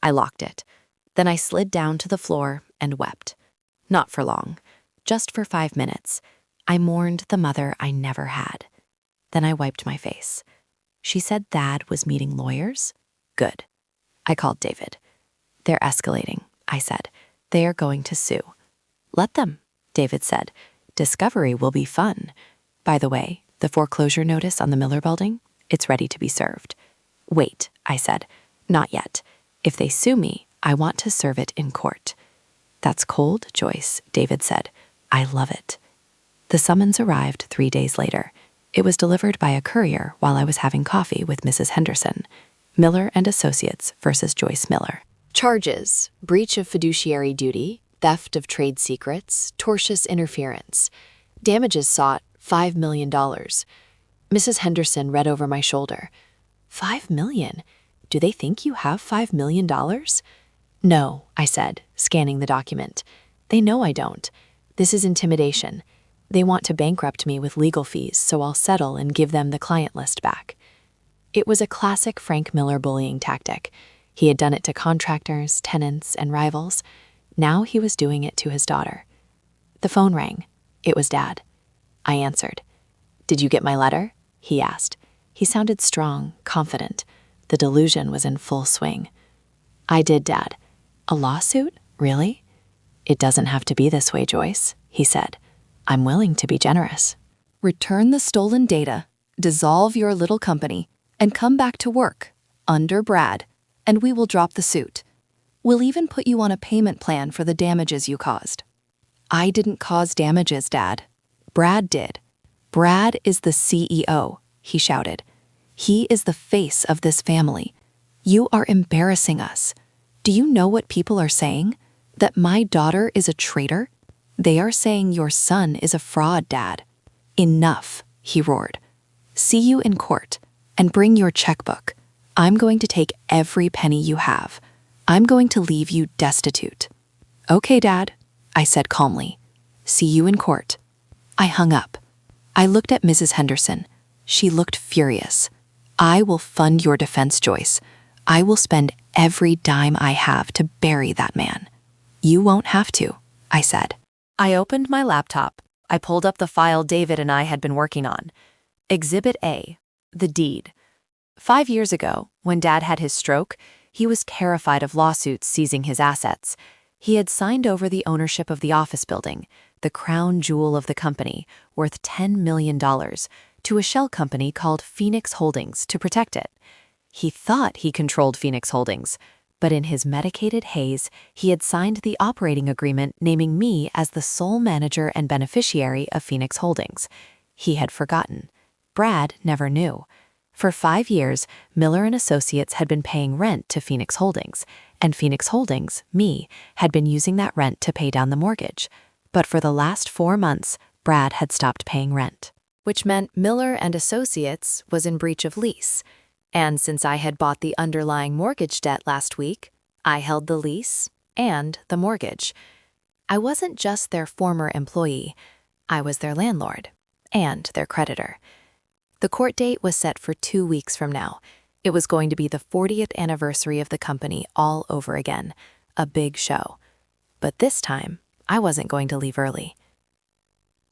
I locked it. Then I slid down to the floor and wept. Not for long, just for 5 minutes. I mourned the mother I never had. Then I wiped my face. She said Thad was meeting lawyers? Good. I called David. "They're escalating," I said. "They are going to sue." "Let them," David said. "Discovery will be fun. By the way, the foreclosure notice on the Miller building, it's ready to be served." "Wait," I said. "Not yet. If they sue me, I want to serve it in court." "That's cold, Joyce," David said. "I love it." The summons arrived 3 days later. It was delivered by a courier while I was having coffee with Mrs. Henderson. Miller and Associates versus Joyce Miller. Charges: breach of fiduciary duty, theft of trade secrets, tortious interference. Damages sought, $5 million. Mrs. Henderson read over my shoulder. $5 million? Do they think you have $5 million? "No," I said, scanning the document. "They know I don't. This is intimidation. They want to bankrupt me with legal fees, so I'll settle and give them the client list back." It was a classic Frank Miller bullying tactic. He had done it to contractors, tenants, and rivals. Now he was doing it to his daughter. The phone rang. It was Dad. I answered. "Did you get my letter?" he asked. He sounded strong, confident. The delusion was in full swing. "I did, Dad." "A lawsuit? Really?" "It doesn't have to be this way, Joyce," he said. "I'm willing to be generous." "Return the stolen data, dissolve your little company, and come back to work, under Brad, and we will drop the suit. We'll even put you on a payment plan for the damages you caused." "I didn't cause damages, Dad. Brad did. Brad is the CEO," he shouted. "He is the face of this family. You are embarrassing us. Do you know what people are saying? That my daughter is a traitor? They are saying your son is a fraud, Dad." "Enough," he roared. "See you in court, and bring your checkbook. I'm going to take every penny you have. I'm going to leave you destitute." "Okay, Dad," I said calmly. "See you in court." I hung up. I looked at Mrs. Henderson. She looked furious. "I will fund your defense, Joyce. I will spend every dime I have to bury that man." "You won't have to," I said. I opened my laptop. I pulled up the file David and I had been working on. Exhibit A, the deed. 5 years ago, when Dad had his stroke, he was terrified of lawsuits seizing his assets. He had signed over the ownership of the office building, the crown jewel of the company, worth $10 million, to a shell company called Phoenix Holdings to protect it. He thought he controlled Phoenix Holdings, but in his medicated haze, he had signed the operating agreement naming me as the sole manager and beneficiary of Phoenix Holdings. He had forgotten. Brad never knew. For 5 years, Miller and Associates had been paying rent to Phoenix Holdings, and Phoenix Holdings, me, had been using that rent to pay down the mortgage. But for the last 4 months, Brad had stopped paying rent, which meant Miller and Associates was in breach of lease. And since I had bought the underlying mortgage debt last week, I held the lease and the mortgage. I wasn't just their former employee, I was their landlord and their creditor. The court date was set for 2 weeks from now. It was going to be the 40th anniversary of the company all over again, a big show. But this time, I wasn't going to leave early.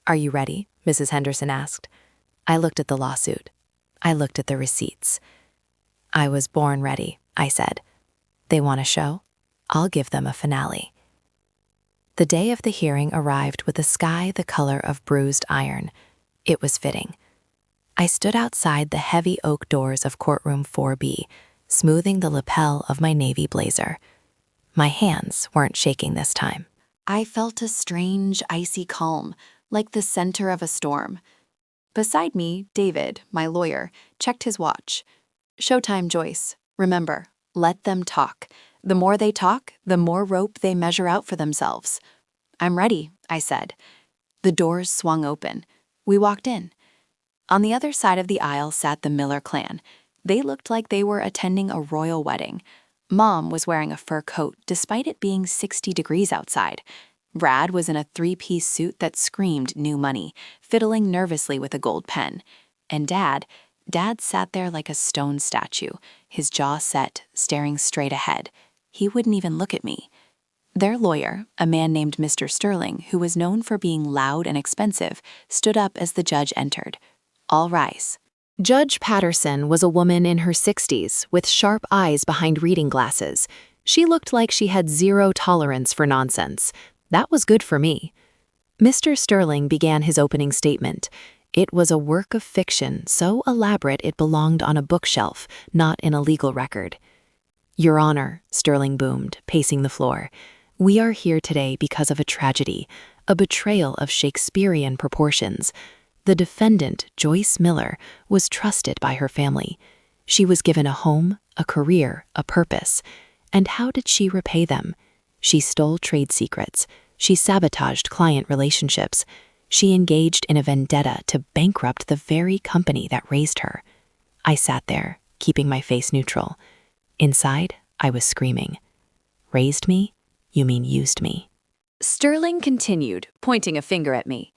"Are you ready?" Mrs. Henderson asked. I looked at the lawsuit. I looked at the receipts. "I was born ready," I said. "They want a show? I'll give them a finale." The day of the hearing arrived with a sky the color of bruised iron. It was fitting. I stood outside the heavy oak doors of courtroom 4B, smoothing the lapel of my navy blazer. My hands weren't shaking this time. I felt a strange, icy calm, like the center of a storm. Beside me, David, my lawyer, checked his watch. "Showtime, Joyce. Remember, let them talk. The more they talk, the more rope they measure out for themselves." "I'm ready," I said. The doors swung open. We walked in. On the other side of the aisle sat the Miller clan. They looked like they were attending a royal wedding. Mom was wearing a fur coat despite it being 60 degrees outside. Brad was in a 3-piece suit that screamed new money, fiddling nervously with a gold pen. And Dad sat there like a stone statue, his jaw set, staring straight ahead. He wouldn't even look at me. Their lawyer, a man named Mr. Sterling, who was known for being loud and expensive, stood up as the judge entered. "All rise." Judge Patterson was a woman in her 60s with sharp eyes behind reading glasses. She looked like she had zero tolerance for nonsense. That was good for me. Mr. Sterling began his opening statement. It was a work of fiction so elaborate it belonged on a bookshelf, not in a legal record. "Your Honor," Sterling boomed, pacing the floor, "we are here today because of a tragedy, a betrayal of Shakespearean proportions. The defendant, Joyce Miller, was trusted by her family. She was given a home, a career, a purpose. And how did she repay them? She stole trade secrets. She sabotaged client relationships. She engaged in a vendetta to bankrupt the very company that raised her." I sat there, keeping my face neutral. Inside, I was screaming. "Raised me? You mean used me?" Sterling continued, pointing a finger at me.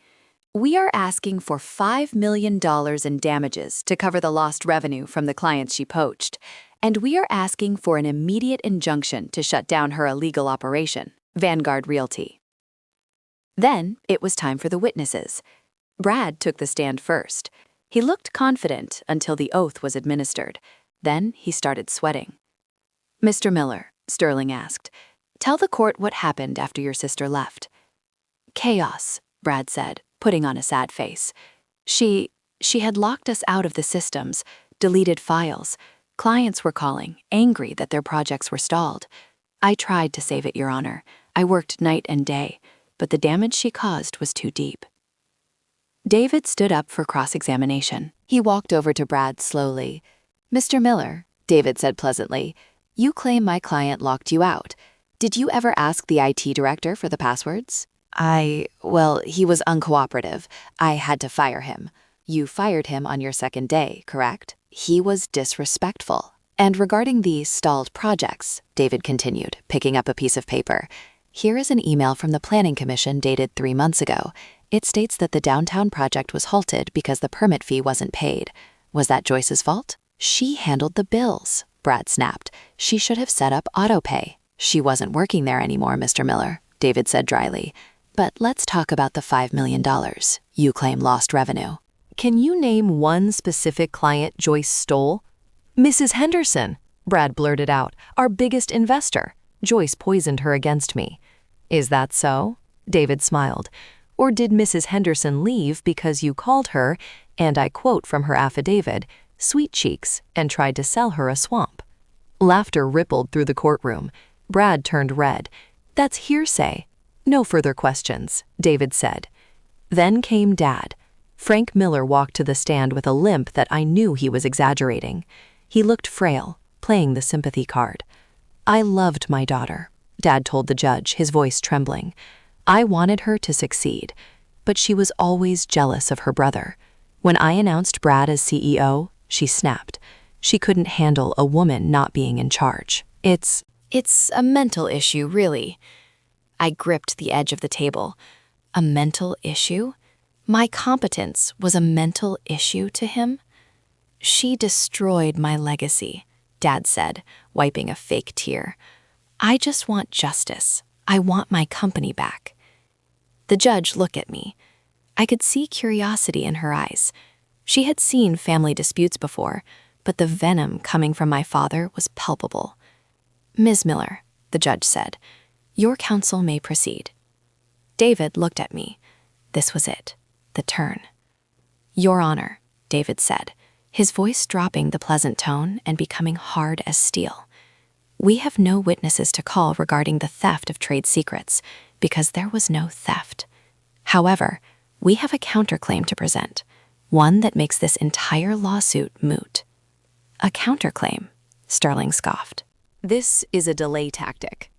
"We are asking for $5 million in damages to cover the lost revenue from the clients she poached, and we are asking for an immediate injunction to shut down her illegal operation, Vanguard Realty." Then it was time for the witnesses. Brad took the stand first. He looked confident until the oath was administered. Then he started sweating. "Mr. Miller," Sterling asked, "tell the court what happened after your sister left." "Chaos," Brad said, putting on a sad face. She had locked us out of the systems, deleted files. Clients were calling, angry that their projects were stalled. I tried to save it, Your Honor. I worked night and day, but the damage she caused was too deep." David stood up for cross-examination. He walked over to Brad slowly. "Mr. Miller," David said pleasantly, "you claim my client locked you out. Did you ever ask the IT director for the passwords?" Well, he was uncooperative. I had to fire him." "You fired him on your second day, correct?" "He was disrespectful." "And regarding the stalled projects," David continued, picking up a piece of paper, "here is an email from the Planning Commission dated 3 months ago. It states that the downtown project was halted because the permit fee wasn't paid. Was that Joyce's fault?" "She handled the bills," Brad snapped. "She should have set up autopay." "She wasn't working there anymore, Mr. Miller," David said dryly. "But let's talk about the $5 million. You claim lost revenue. Can you name one specific client Joyce stole?" "Mrs. Henderson," Brad blurted out, "our biggest investor. Joyce poisoned her against me." "Is that so?" David smiled. "Or did Mrs. Henderson leave because you called her, and I quote from her affidavit, sweet cheeks, and tried to sell her a swamp. Laughter rippled through the courtroom. Brad turned red. "That's hearsay." "No further questions," David said. Then came Dad. Frank Miller walked to the stand with a limp that I knew he was exaggerating. He looked frail, playing the sympathy card. "I loved my daughter," Dad told the judge, his voice trembling. "I wanted her to succeed, but she was always jealous of her brother. When I announced Brad as CEO, she snapped. She couldn't handle a woman not being in charge. It's a mental issue, really." I gripped the edge of the table. A mental issue? My competence was a mental issue to him? "She destroyed my legacy," Dad said, wiping a fake tear. "I just want justice. I want my company back." The judge looked at me. I could see curiosity in her eyes. She had seen family disputes before, but the venom coming from my father was palpable. "Ms. Miller," the judge said, "your counsel may proceed." David looked at me. This was it, the turn. "Your Honor," David said, his voice dropping the pleasant tone and becoming hard as steel. "We have no witnesses to call regarding the theft of trade secrets, because there was no theft. However, we have a counterclaim to present, one that makes this entire lawsuit moot." "A counterclaim?" Sterling scoffed. "This is a delay tactic."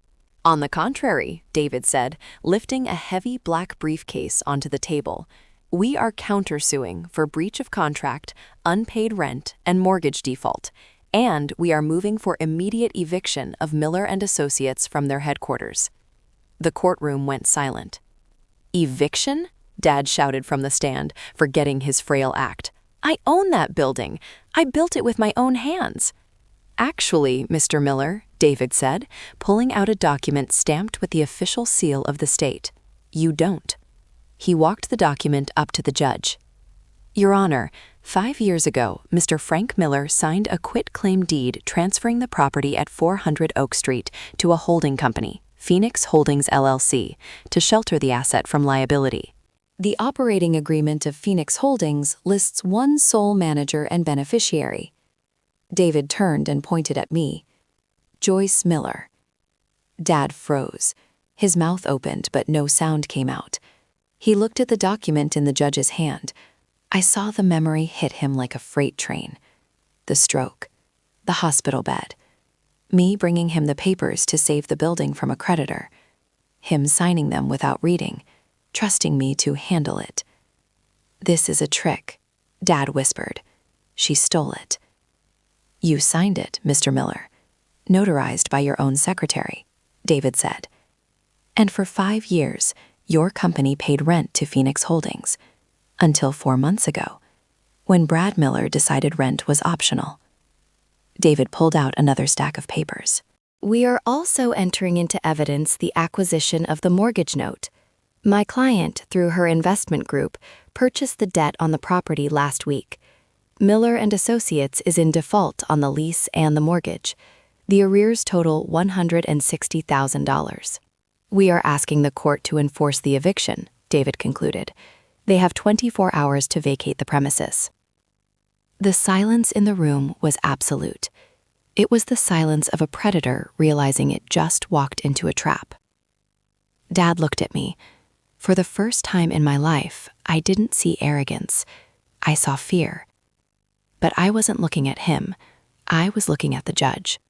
"On the contrary," David said, lifting a heavy black briefcase onto the table, "we are countersuing for breach of contract, unpaid rent, and mortgage default, and we are moving for immediate eviction of Miller and Associates from their headquarters." The courtroom went silent. "Eviction?" Dad shouted from the stand, forgetting his frail act. "I own that building. I built it with my own hands." "Actually, Mr. Miller," David said, pulling out a document stamped with the official seal of the state, "you don't." He walked the document up to the judge. "Your Honor, 5 years ago, Mr. Frank Miller signed a quitclaim deed transferring the property at 400 Oak Street to a holding company, Phoenix Holdings LLC, to shelter the asset from liability. The operating agreement of Phoenix Holdings lists one sole manager and beneficiary." David turned and pointed at me. "Joyce Miller." Dad froze. His mouth opened, but no sound came out. He looked at the document in the judge's hand. I saw the memory hit him like a freight train. The stroke. The hospital bed. Me bringing him the papers to save the building from a creditor. Him signing them without reading, trusting me to handle it. "This is a trick," Dad whispered. "She stole it." "You signed it, Mr. Miller. Notarized by your own secretary," David said. "And for 5 years, your company paid rent to Phoenix Holdings, until 4 months ago, when Brad Miller decided rent was optional." David pulled out another stack of papers. "We are also entering into evidence the acquisition of the mortgage note. My client, through her investment group, purchased the debt on the property last week. Miller and Associates is in default on the lease and the mortgage. The arrears total $160,000. We are asking the court to enforce the eviction," David concluded. "They have 24 hours to vacate the premises." The silence in the room was absolute. It was the silence of a predator realizing it just walked into a trap. Dad looked at me. For the first time in my life, I didn't see arrogance. I saw fear. But I wasn't looking at him. I was looking at the judge.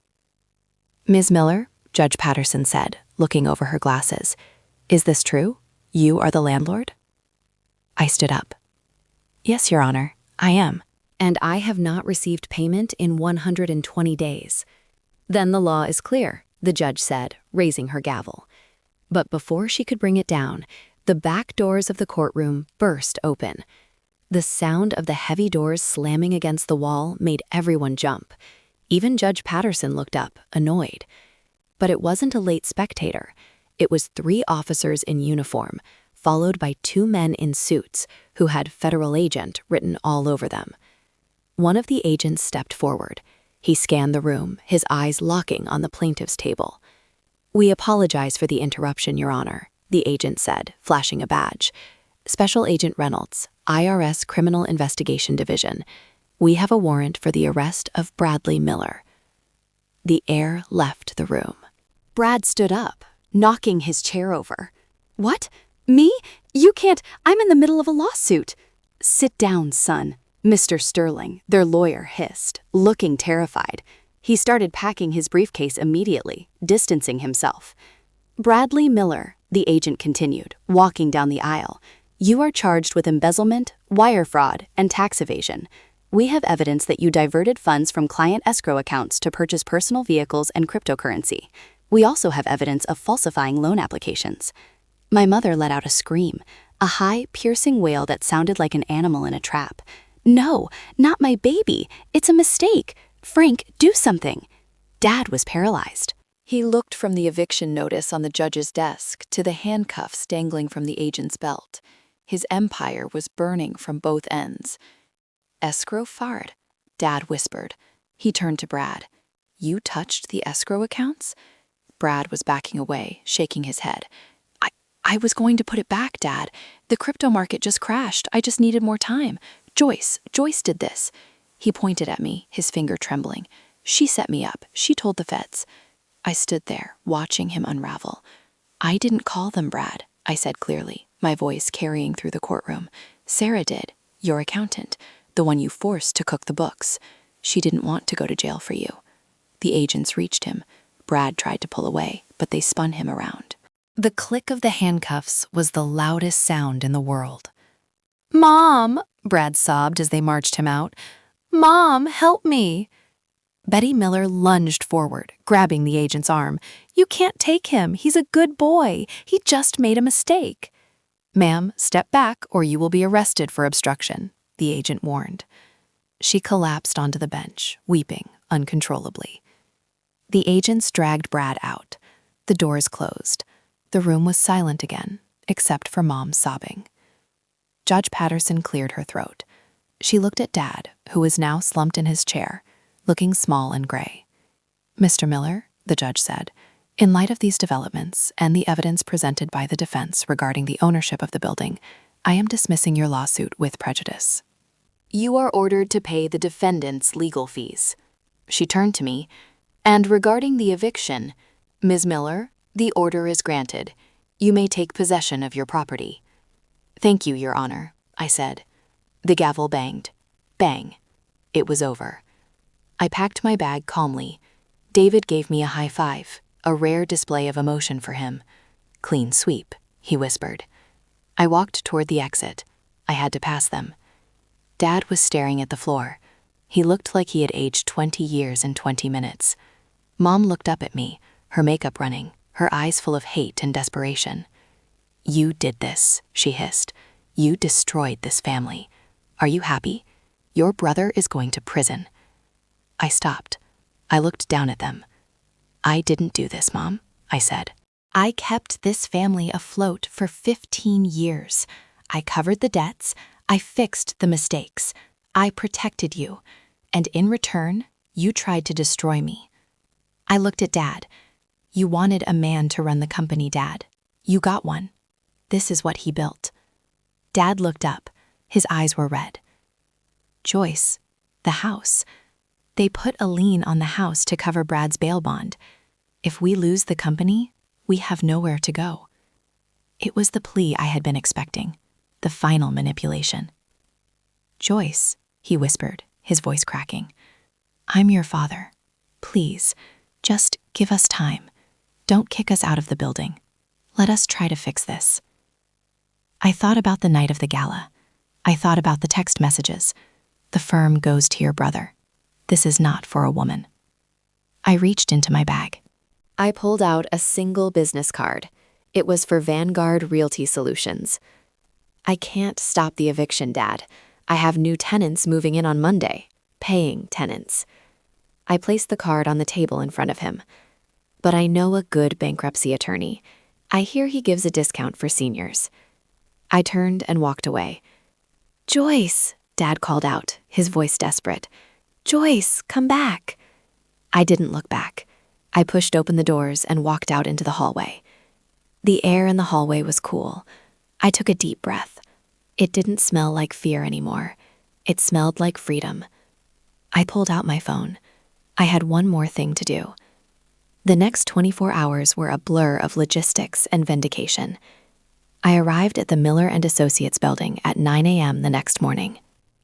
"Ms. Miller," Judge Patterson said, looking over her glasses, "is this true? You are the landlord?" I stood up. "Yes, Your Honor, I am. And I have not received payment in 120 days. "Then the law is clear," the judge said, raising her gavel. But before she could bring it down, the back doors of the courtroom burst open. The sound of the heavy doors slamming against the wall made everyone jump. Even Judge Patterson looked up, annoyed. But it wasn't a late spectator. It was 3 officers in uniform, followed by 2 men in suits who had federal agent written all over them. One of the agents stepped forward. He scanned the room, his eyes locking on the plaintiff's table. "We apologize for the interruption, Your Honor," the agent said, flashing a badge. "Special Agent Reynolds, IRS Criminal Investigation Division. We have a warrant for the arrest of Bradley Miller." The heir left the room. Brad stood up, knocking his chair over. "What? Me? You can't. I'm in the middle of a lawsuit." "Sit down, son," Mr. Sterling, their lawyer, hissed, looking terrified. He started packing his briefcase immediately, distancing himself. "Bradley Miller," the agent continued, walking down the aisle, "you are charged with embezzlement, wire fraud, and tax evasion. We have evidence that you diverted funds from client escrow accounts to purchase personal vehicles and cryptocurrency. We also have evidence of falsifying loan applications." My mother let out a scream, a high, piercing wail that sounded like an animal in a trap. "No, not my baby. It's a mistake. Frank, do something." Dad was paralyzed. He looked from the eviction notice on the judge's desk to the handcuffs dangling from the agent's belt. His empire was burning from both ends. "Escrow fraud," Dad whispered. He turned to Brad. "You touched the escrow accounts?" Brad was backing away, shaking his head. I was going to put it back, Dad. The crypto market just crashed. I just needed more time. Joyce did this." He pointed at me, his finger trembling. "She set me up. She told the feds." I stood there, watching him unravel. "I didn't call them, Brad," I said clearly, my voice carrying through the courtroom. "Sarah did, your accountant, the one you forced to cook the books. She didn't want to go to jail for you." The agents reached him. Brad tried to pull away, but they spun him around. The click of the handcuffs was the loudest sound in the world. "Mom!" Brad sobbed as they marched him out. "Mom, help me!" Betty Miller lunged forward, grabbing the agent's arm. "You can't take him. He's a good boy. He just made a mistake." "Ma'am, step back or you will be arrested for obstruction," the agent warned. She collapsed onto the bench, weeping uncontrollably. The agents dragged Brad out. The doors closed. The room was silent again, except for Mom's sobbing. Judge Patterson cleared her throat. She looked at Dad, who was now slumped in his chair, looking small and gray. "Mr. Miller," the judge said, "in light of these developments and the evidence presented by the defense regarding the ownership of the building, I am dismissing your lawsuit with prejudice. You are ordered to pay the defendant's legal fees." She turned to me, "And regarding the eviction, Ms. Miller, the order is granted. You may take possession of your property." "Thank you, Your Honor," I said. The gavel banged. Bang. It was over. I packed my bag calmly. David gave me a high five, a rare display of emotion for him. "Clean sweep," he whispered. I walked toward the exit. I had to pass them. Dad was staring at the floor. He looked like he had aged 20 years in 20 minutes. Mom looked up at me, her makeup running, her eyes full of hate and desperation. "You did this," she hissed. "You destroyed this family. Are you happy? Your brother is going to prison." I stopped. I looked down at them. "I didn't do this, Mom," I said. "I kept this family afloat for 15 years. I covered the debts. I fixed the mistakes. I protected you. And in return, you tried to destroy me." I looked at Dad. "You wanted a man to run the company, Dad. You got one. This is what he built." Dad looked up. His eyes were red. "Joyce, the house. They put a lien on the house to cover Brad's bail bond. If we lose the company, we have nowhere to go." It was the plea I had been expecting, the final manipulation. "Joyce," he whispered, his voice cracking, "I'm your father. Please, just give us time. Don't kick us out of the building. Let us try to fix this." I thought about the night of the gala. I thought about the text messages. "The firm goes to your brother. This is not for a woman." I reached into my bag. I pulled out a single business card. It was for Vanguard Realty Solutions. "I can't stop the eviction, Dad. I have new tenants moving in on Monday. Paying tenants." I placed the card on the table in front of him. "But I know a good bankruptcy attorney. I hear he gives a discount for seniors." I turned and walked away. "Joyce," Dad called out, his voice desperate. "Joyce, come back." I didn't look back. I pushed open the doors and walked out into the hallway. The air in the hallway was cool. I took a deep breath. It didn't smell like fear anymore. It smelled like freedom. I pulled out my phone. I had one more thing to do. The next 24 hours were a blur of logistics and vindication. I arrived at the Miller and Associates building at 9 a.m. the next morning.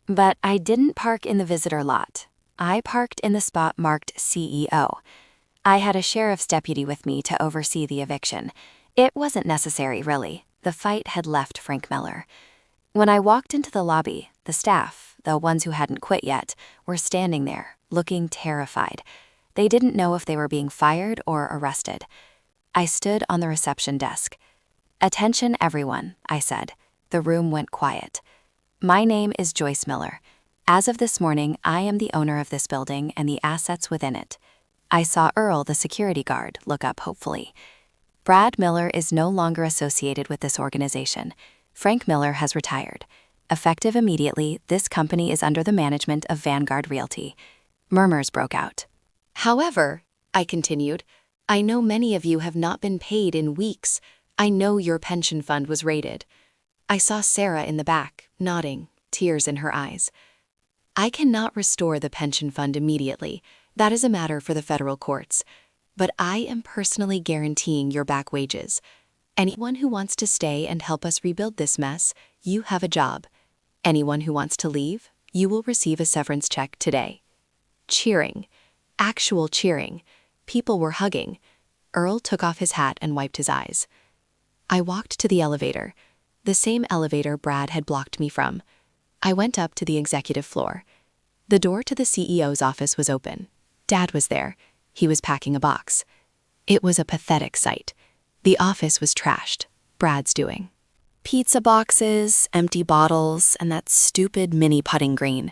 But I didn't park in the visitor lot. I parked in the spot marked CEO. I had a sheriff's deputy with me to oversee the eviction. It wasn't necessary, really. The fight had left Frank Miller. When I walked into the lobby, the staff, the ones who hadn't quit yet, were standing there, looking terrified. They didn't know if they were being fired or arrested. I stood on the reception desk. "Attention, everyone," I said. The room went quiet. "My name is Joyce Miller. As of this morning, I am the owner of this building and the assets within it." I saw Earl, the security guard, look up hopefully. "Brad Miller is no longer associated with this organization. Frank Miller has retired. Effective immediately, this company is under the management of Vanguard Realty." Murmurs broke out. "However," I continued, "I know many of you have not been paid in weeks. I know your pension fund was raided." I saw Sarah in the back, nodding, tears in her eyes. "I cannot restore the pension fund immediately. That is a matter for the federal courts. But I am personally guaranteeing your back wages. Anyone who wants to stay and help us rebuild this mess, you have a job. Anyone who wants to leave, you will receive a severance check today." Cheering. Actual cheering. People were hugging. Earl took off his hat and wiped his eyes. I walked to the elevator, the same elevator Brad had blocked me from. I went up to the executive floor. The door to the CEO's office was open. Dad was there. He was packing a box. It was a pathetic sight. The office was trashed. Brad's doing. Pizza boxes, empty bottles, and that stupid mini putting green.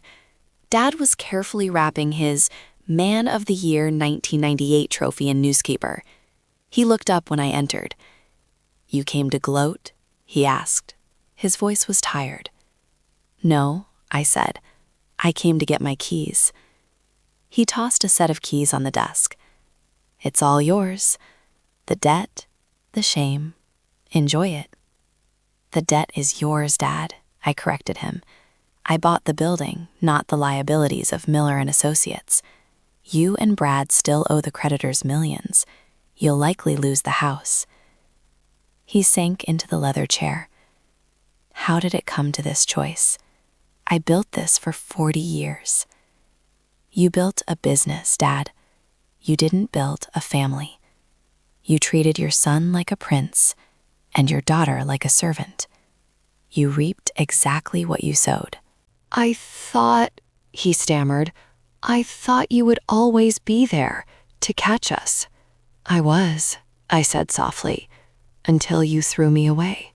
Dad was carefully wrapping his Man of the Year 1998 trophy in newspaper. He looked up when I entered. "You came to gloat?" he asked. His voice was tired. "No," I said. "I came to get my keys." He tossed a set of keys on the desk. "It's all yours. The debt, the shame. Enjoy it." "The debt is yours, Dad," I corrected him. "I bought the building, not the liabilities of Miller and Associates. You and Brad still owe the creditors millions. You'll likely lose the house." He sank into the leather chair. "How did it come to this choice? I built this for 40 years. You built a business, Dad. You didn't build a family. You treated your son like a prince and your daughter like a servant. You reaped exactly what you sowed." "I thought," he stammered, "I thought you would always be there to catch us." "I was," I said softly, "until you threw me away."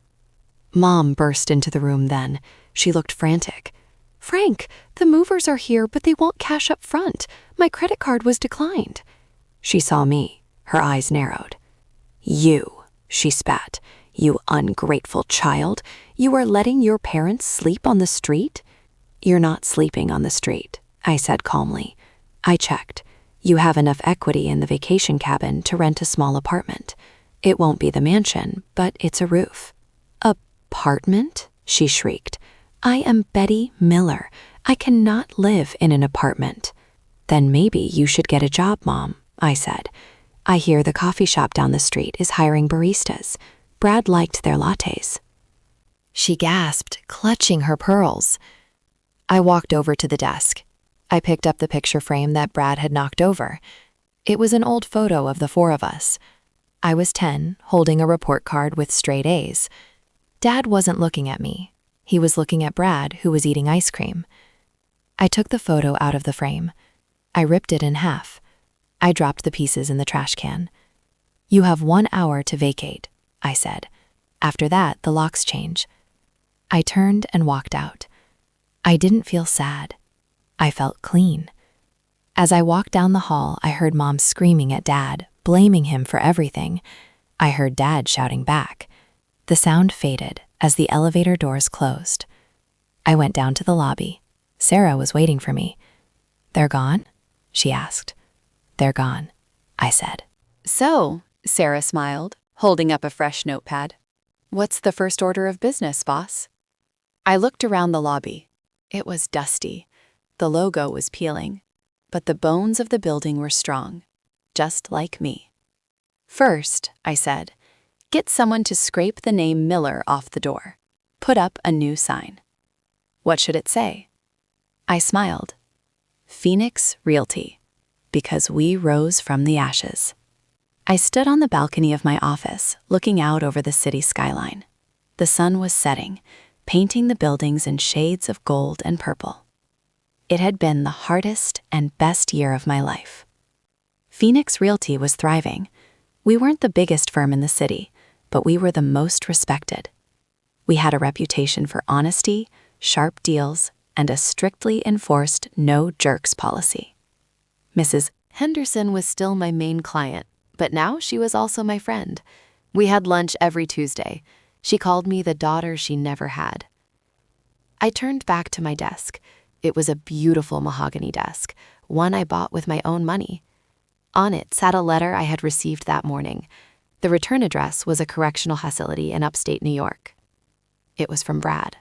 Mom burst into the room then. She looked frantic. "Frank, the movers are here, but they won't cash up front. My credit card was declined." She saw me. Her eyes narrowed. "You," she spat, "you ungrateful child. You are letting your parents sleep on the street?" "You're not sleeping on the street," I said calmly. "I checked. You have enough equity in the vacation cabin to rent a small apartment. It won't be the mansion, but it's a roof." "Apartment?" she shrieked. "I am Betty Miller. I cannot live in an apartment." "Then maybe you should get a job, Mom," I said. "I hear the coffee shop down the street is hiring baristas. Brad liked their lattes." She gasped, clutching her pearls. I walked over to the desk. I picked up the picture frame that Brad had knocked over. It was an old photo of the four of us. I was 10, holding a report card with straight A's. Dad wasn't looking at me. He was looking at Brad, who was eating ice cream. I took the photo out of the frame. I ripped it in half. I dropped the pieces in the trash can. "You have 1 hour to vacate," I said. "After that, the locks change." I turned and walked out. I didn't feel sad. I felt clean. As I walked down the hall, I heard Mom screaming at Dad, blaming him for everything. I heard Dad shouting back. The sound faded as the elevator doors closed. I went down to the lobby. Sarah was waiting for me. "They're gone?" she asked. "They're gone," I said. "So," Sarah smiled, holding up a fresh notepad. "What's the first order of business, boss?" I looked around the lobby. It was dusty. The logo was peeling. but the bones of the building were strong, just like me. First, I said, get someone to scrape the name Miller off the door. Put up a new sign. What should it say? I smiled. Phoenix Realty, because we rose from the ashes. I stood on the balcony of my office, looking out over the city skyline. The sun was setting, painting the buildings in shades of gold and purple. It had been the hardest and best year of my life. Phoenix Realty was thriving. We weren't the biggest firm in the city, but we were the most respected. We had a reputation for honesty, sharp deals, and a strictly enforced no-jerks policy. Mrs. Henderson was still my main client, but now she was also my friend. We had lunch every Tuesday. She called me the daughter she never had. I turned back to my desk. It was a beautiful mahogany desk, one I bought with my own money. On it sat a letter I had received that morning. The return address was a correctional facility in upstate New York. It was from Brad.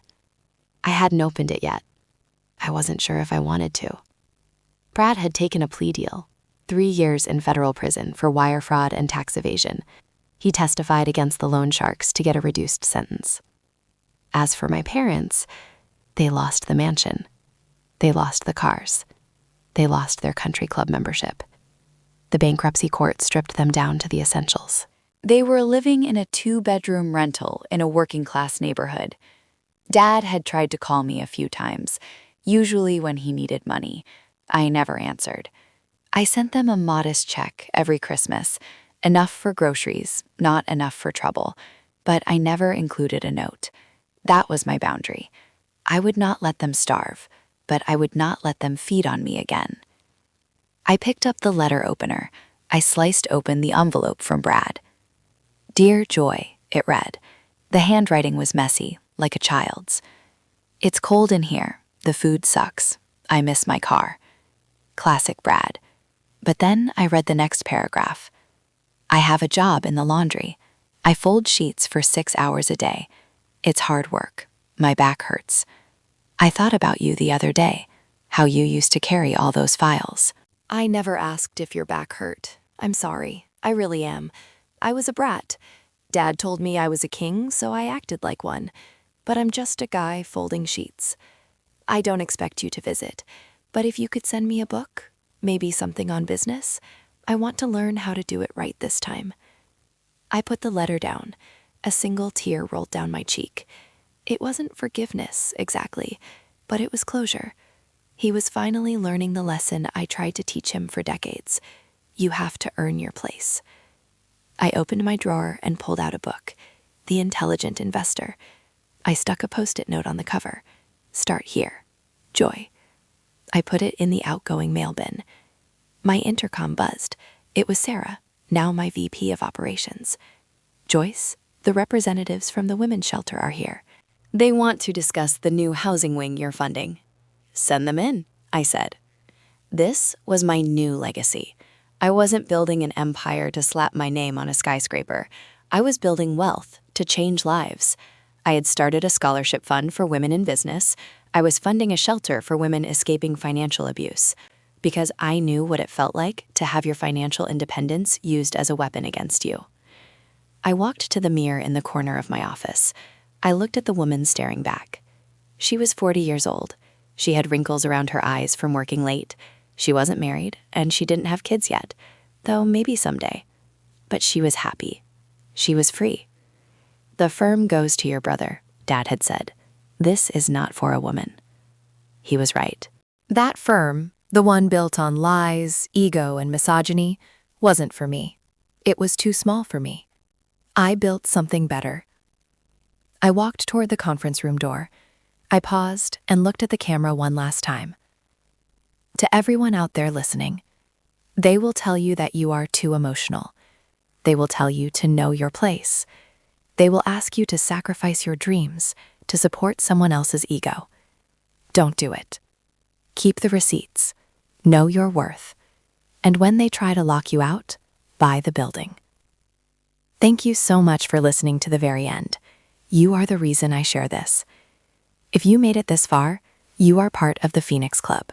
I hadn't opened it yet. I wasn't sure if I wanted to. Brad had taken a plea deal, 3 years in federal prison for wire fraud and tax evasion. He testified against the loan sharks to get a reduced sentence. As for my parents, they lost the mansion. They lost the cars. They lost their country club membership. The bankruptcy court stripped them down to the essentials. They were living in a 2-bedroom rental in a working-class neighborhood. Dad had tried to call me a few times, usually when he needed money. I never answered. I sent them a modest check every Christmas, enough for groceries, not enough for trouble, but I never included a note. That was my boundary. I would not let them starve, but I would not let them feed on me again. I picked up the letter opener. I sliced open the envelope from Brad. Dear Joy, it read. The handwriting was messy, like a child's. It's cold in here. The food sucks. I miss my car. Classic Brad. But then I read the next paragraph. I have a job in the laundry. I fold sheets for 6 hours a day. It's hard work. My back hurts. I thought about you the other day, how you used to carry all those files. I never asked if your back hurt. I'm sorry. I really am. I was a brat. Dad told me I was a king, so I acted like one. But I'm just a guy folding sheets. I don't expect you to visit, but if you could send me a book, maybe something on business, I want to learn how to do it right this time. I put the letter down. A single tear rolled down my cheek. It wasn't forgiveness, exactly, but it was closure. He was finally learning the lesson I tried to teach him for decades. You have to earn your place. I opened my drawer and pulled out a book, The Intelligent Investor. I stuck a Post-it note on the cover. Start here. Joy. I put it in the outgoing mail bin. My intercom buzzed. It was Sarah, now my VP of Operations. Joyce, the representatives from the women's shelter are here. They want to discuss the new housing wing you're funding. Send them in, I said. This was my new legacy. I wasn't building an empire to slap my name on a skyscraper. I was building wealth to change lives. I had started a scholarship fund for women in business. I was funding a shelter for women escaping financial abuse, because I knew what it felt like to have your financial independence used as a weapon against you. I walked to the mirror in the corner of my office. I looked at the woman staring back. She was 40 years old. She had wrinkles around her eyes from working late. She wasn't married, and she didn't have kids yet, though maybe someday. But she was happy. She was free. The firm goes to your brother, Dad had said. This is not for a woman. He was right. That firm, the one built on lies, ego, and misogyny, wasn't for me. It was too small for me. I built something better. I walked toward the conference room door. I paused and looked at the camera one last time. To everyone out there listening, they will tell you that you are too emotional. They will tell you to know your place. They will ask you to sacrifice your dreams to support someone else's ego. Don't do it. Keep the receipts. Know your worth. And when they try to lock you out, buy the building. Thank you so much for listening to the very end. You are the reason I share this. If you made it this far, you are part of the Phoenix Club.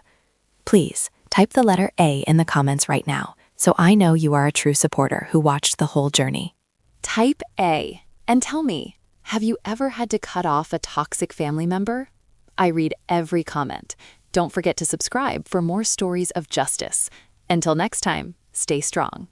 Please Type the letter A in the comments right now, so I know you are a true supporter who watched the whole journey. Type A and tell me, have you ever had to cut off a toxic family member? I read every comment. Don't forget to subscribe for more stories of justice. Until next time, stay strong.